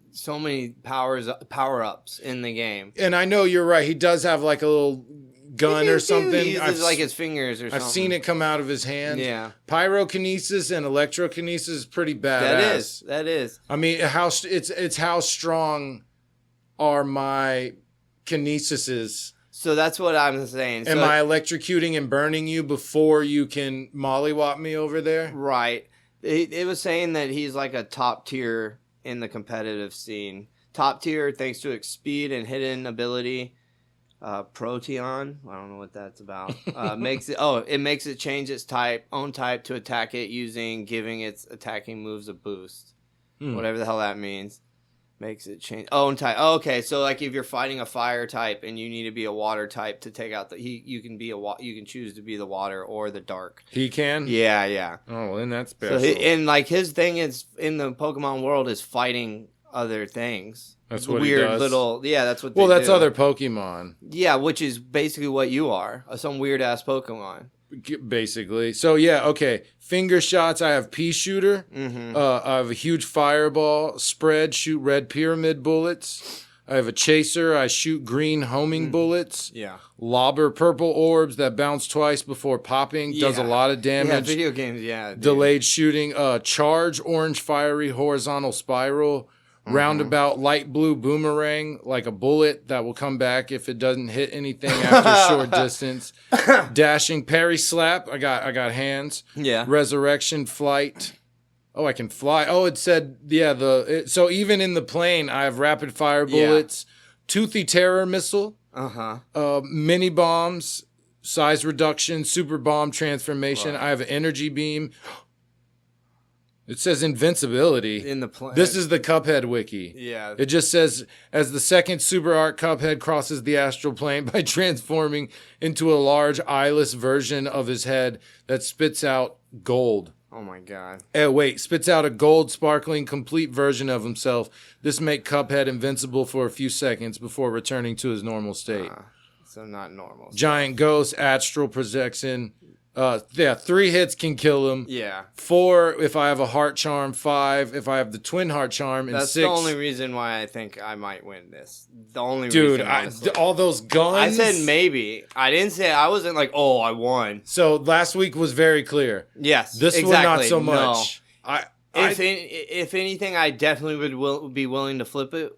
S3: power-ups in the game.
S2: And I know you're right. He does have like a little gun or something.
S3: He uses like his fingers or something.
S2: I've seen it come out of his hand.
S3: Yeah.
S2: Pyrokinesis and electrokinesis is pretty badass.
S3: That is.
S2: I mean, it's how strong are my kinesises.
S3: So that's what I'm saying.
S2: Am I electrocuting and burning you before you can mollywop me over there?
S3: Right. It was saying that he's like a top tier in the competitive scene. Top tier thanks to its speed and hidden ability. Proteon, I don't know what that's about. It makes it change its own type to attack it giving its attacking moves a boost. Whatever the hell that means. Makes it change own type. Oh, okay, so like if you're fighting a fire type and you need to be a water type to take out you can choose to be the water or the dark.
S2: He can?
S3: Yeah.
S2: Oh, then that's special.
S3: So and like his thing is in the Pokemon world is fighting other things.
S2: That's what
S3: weird
S2: he does.
S3: Little, that's what.
S2: Well, that's
S3: do.
S2: other Pokemon.
S3: Yeah, which is basically what you are, some weird ass Pokemon.
S2: Basically, so yeah, okay. Finger shots. I have pea shooter.
S3: Mm-hmm.
S2: I have a huge fireball spread. Shoot red pyramid bullets. I have a chaser. I shoot green homing bullets.
S3: Yeah.
S2: Lobber purple orbs that bounce twice before popping. Does a lot of damage.
S3: Yeah, video games. Yeah. Dude.
S2: Delayed shooting. Charge orange fiery horizontal spiral. Roundabout light blue boomerang, like a bullet that will come back if it doesn't hit anything after short distance. Dashing parry slap. I got hands.
S3: Yeah.
S2: Resurrection flight. Oh, I can fly. Oh, it said so even in the plane, I have rapid fire bullets. Toothy terror missile. Mini bombs. Size reduction. Super bomb transformation. Right. I have an energy beam. It says invincibility.
S3: In the plane.
S2: This is the Cuphead wiki.
S3: Yeah.
S2: It just says, as the second super art Cuphead crosses the astral plane by transforming into a large eyeless version of his head that spits out gold.
S3: Oh my god.
S2: Spits out a gold sparkling complete version of himself. This makes Cuphead invincible for a few seconds before returning to his normal state.
S3: So not normal.
S2: Giant ghost, astral projection. 3 hits can kill him.
S3: Yeah.
S2: 4 if I have a heart charm. 5 if I have the twin heart charm. And
S3: that's
S2: 6.
S3: The only reason why I think I might win this. The only reason.
S2: Dude, all those guns.
S3: I said maybe. I didn't say. I wasn't like, oh, I won.
S2: So last week was very clear.
S3: Yes.
S2: This
S3: exactly.
S2: one not so much.
S3: No. If anything, I definitely would be willing to flip it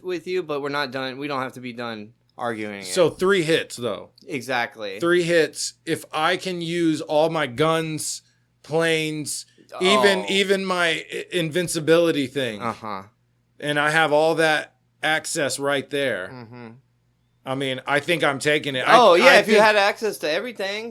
S3: with you. But we're not done. We don't have to be done arguing.
S2: So 3 hits though.
S3: Exactly.
S2: 3 hits. If I can use all my guns, planes, even my invincibility thing. And I have all that access right there. I mean, I think I'm taking it.
S3: If you had access to everything,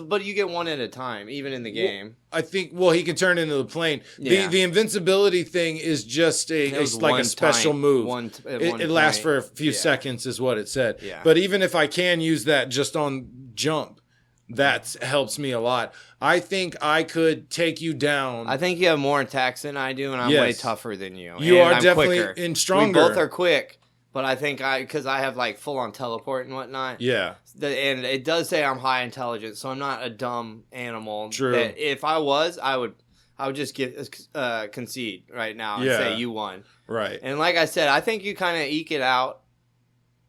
S3: but you get one at a time, even in the game.
S2: I think, he can turn into the plane.
S3: Yeah.
S2: The invincibility thing is just a special move. It lasts for a few seconds is what it said.
S3: Yeah.
S2: But even if I can use that just on jump, that helps me a lot. I think I could take you down.
S3: I think you have more attacks than I do, and I'm way tougher than you.
S2: You are definitely
S3: quicker.
S2: Stronger.
S3: We both are quick. But I think because I have like full on teleport and whatnot.
S2: Yeah.
S3: And it does say I'm high intelligence, so I'm not a dumb animal.
S2: True.
S3: That if I was, I would just concede right now and say you won.
S2: Right.
S3: And like I said, I think you kind of eke it out.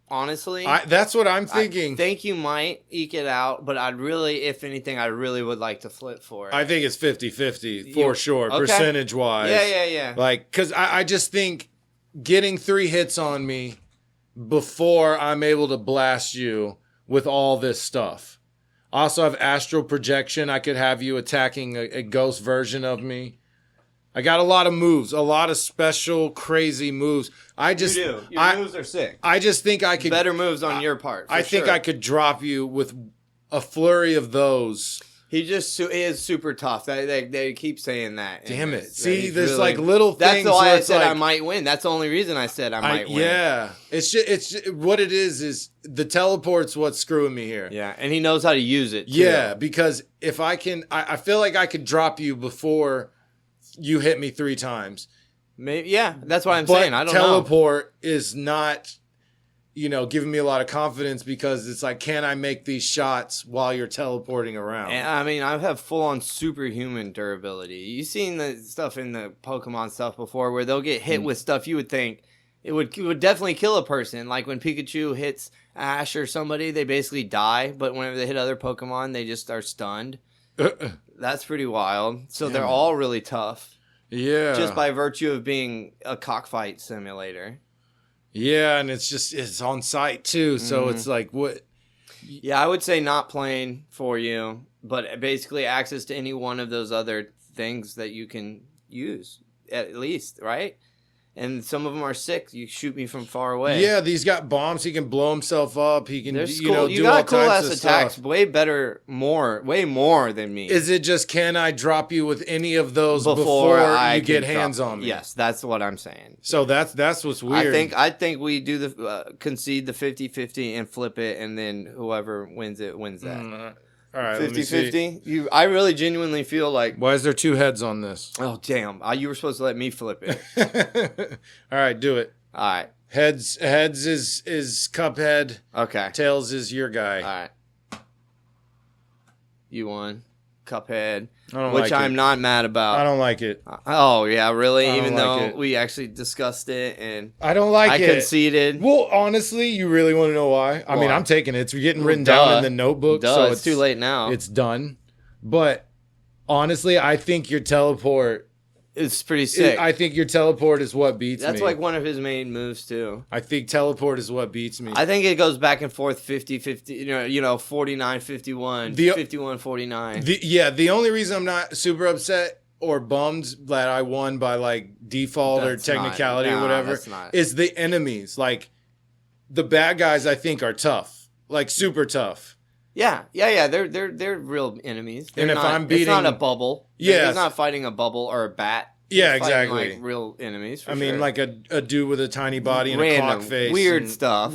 S3: Honestly,
S2: that's what I'm thinking.
S3: I think you might eke it out, but if anything, I really would like to flip for it.
S2: I think it's 50-50 for sure, okay. Percentage wise.
S3: Yeah.
S2: Like, because I just think getting 3 hits on me before I'm able to blast you with all this stuff. I also have astral projection. I could have you attacking a ghost version of me. I got a lot of moves, a lot of special, crazy moves. You
S3: do. Your moves are sick.
S2: I just think I could...
S3: Better moves on your part,
S2: I think I could drop you with a flurry of those. He
S3: is super tough. They keep saying that.
S2: Damn it. See, there's like little things.
S3: That's why I said I might win. That's the only reason I said I might win.
S2: Yeah. It's what it is the teleport's what's screwing me here.
S3: Yeah, and he knows how to use it, too.
S2: Yeah, because if I can... I feel like I could drop you before you hit me 3 times.
S3: Maybe, yeah, that's what I'm saying. I don't know.
S2: Teleport is not... giving me a lot of confidence because it's like, can I make these shots while you're teleporting around?
S3: And, I mean, I have full-on superhuman durability. You've seen the stuff in the Pokemon stuff before where they'll get hit with stuff you would think it would definitely kill a person. Like when Pikachu hits Ash or somebody, they basically die. But whenever they hit other Pokemon, they just are stunned. That's pretty wild. So they're all really tough.
S2: Yeah.
S3: Just by virtue of being a cockfight simulator.
S2: Yeah, and it's on site too, so it's like what?
S3: Yeah, I would say not playing for you, but basically access to any one of those other things that you can use at least, right? And some of them are sick. You shoot me from far away.
S2: Yeah, he's got bombs. He can blow himself up. He can,
S3: you
S2: do
S3: got
S2: all
S3: cool
S2: types
S3: ass
S2: of
S3: attacks.
S2: stuff.
S3: Way more than me.
S2: Is it just can I drop you with any of those before you get hands on me?
S3: Yes, that's what I'm saying.
S2: So that's what's weird.
S3: I think we do the concede the 50-50 and flip it, and then whoever wins it wins that.
S2: All right,
S3: 50-50? I really genuinely feel like...
S2: Why is there 2 heads on this?
S3: Oh, damn. You were supposed to let me flip it.
S2: All right, do it.
S3: All right.
S2: Heads is Cuphead.
S3: Okay.
S2: Tails is your guy.
S3: All right. You won. Cuphead.
S2: Which
S3: I'm not mad about.
S2: I don't like it.
S3: Oh, yeah, really? Even
S2: like
S3: though
S2: it.
S3: we actually discussed it and
S2: I don't like it.
S3: I conceded.
S2: Well, honestly, you really want to know why? I mean, I'm taking it. It's getting written down in the notebook. So
S3: it's too late now.
S2: It's done. But honestly, I think your teleport...
S3: It's pretty sick.
S2: I think your teleport is what beats me.
S3: That's like one of his main moves, too.
S2: I think teleport is what beats me.
S3: I think it goes back and forth 50-50, 49-51, 51-49.
S2: Yeah, the only reason I'm not super upset or bummed that I won by like default or technicality or whatever is the enemies. Like the bad guys I think are tough. Like super tough.
S3: Yeah. They're real enemies.
S2: And if I'm beating,
S3: it's not a bubble.
S2: Yeah,
S3: he's not fighting a bubble or a bat.
S2: Yeah,
S3: he's
S2: exactly.
S3: like real enemies.
S2: I mean, like a dude with a tiny body and a clock face.
S3: Weird stuff.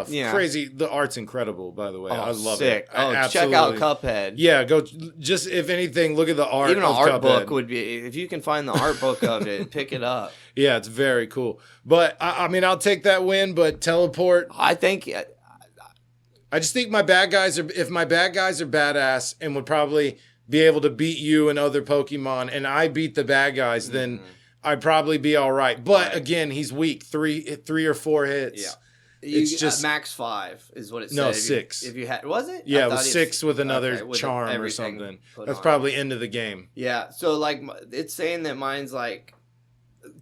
S2: Yeah. Crazy. The art's incredible, by the way. I love it.
S3: Check out Cuphead.
S2: Yeah, go. Just if anything, look at the art.
S3: Even an art
S2: Cuphead.
S3: book would be. If you can find the art book of it, pick it up.
S2: Yeah, it's very cool. But I mean, I'll take that win. But teleport. I just think my bad guys are badass and would probably be able to beat you and other Pokemon, and I beat the bad guys, then I'd probably be all right. But again, he's weak. 3 or 4 hits.
S3: Yeah.
S2: It's just
S3: max 5 is what it said.
S2: No, 6.
S3: If you had, was it?
S2: Yeah, it was 6 with another charm or something. That's probably into the game.
S3: Yeah. So like, it's saying that mine's like.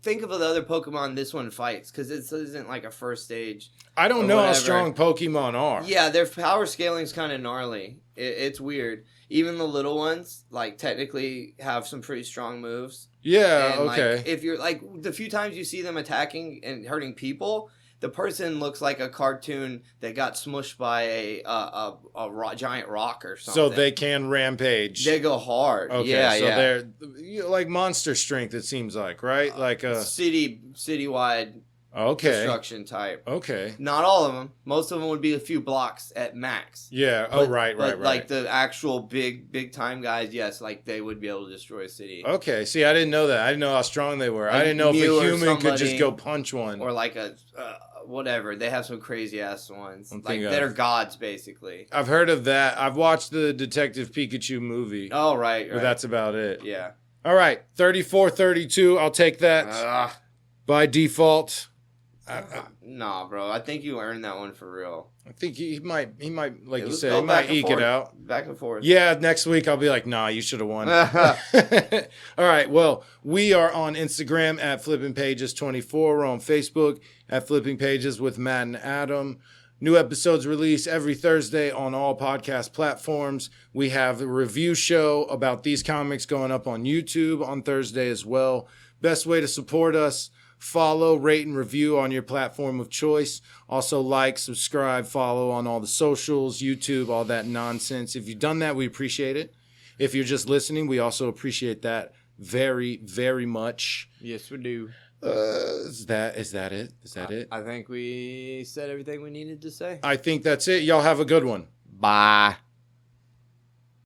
S3: Think of the other Pokemon this one fights, because this isn't like a first stage.
S2: I don't know how strong Pokemon are.
S3: Yeah, their power scaling's kind of gnarly. It's weird. Even the little ones, like, technically have some pretty strong moves.
S2: Yeah,
S3: and,
S2: okay.
S3: Like, if you're, like, the few times you see them attacking and hurting people, the person looks like a cartoon that got smushed by a giant rock or something.
S2: So they can rampage.
S3: They go hard.
S2: Okay,
S3: yeah,
S2: so they're like monster strength, it seems like, right? Like a
S3: citywide destruction type.
S2: Okay.
S3: Not all of them. Most of them would be a few blocks at max.
S2: Yeah. Right.
S3: Like the actual big time guys, yes, like they would be able to destroy a city.
S2: Okay. See, I didn't know that. I didn't know how strong they were.
S3: Like
S2: I didn't know if a human could just go punch one.
S3: Or like a whatever. They have some crazy ass ones. Like they're gods, basically.
S2: I've heard of that. I've watched the Detective Pikachu movie.
S3: Oh, right.
S2: But that's about it.
S3: Yeah.
S2: All right. 34-32. I'll take that by default.
S3: Nah, bro. I think you earned that one for real.
S2: I think he might, like you said, he might eke it out.
S3: Back and forth.
S2: Yeah, next week I'll be like, nah, you should have won. All right, well, we are on Instagram at FlippingPages24. We're on Facebook at Flipping Pages with Matt and Adam. New episodes release every Thursday on all podcast platforms. We have a review show about these comics going up on YouTube on Thursday as well. Best way to support us, follow, rate, and review on your platform of choice. Also like, subscribe, follow on all the socials, YouTube, all that nonsense. If you've done that, we appreciate it. If you're just listening, we also appreciate that very, very much.
S3: Yes, we do.
S2: Is that it? Is that it?
S3: I think we said everything we needed to say.
S2: I think that's it. Y'all have a good one.
S3: Bye.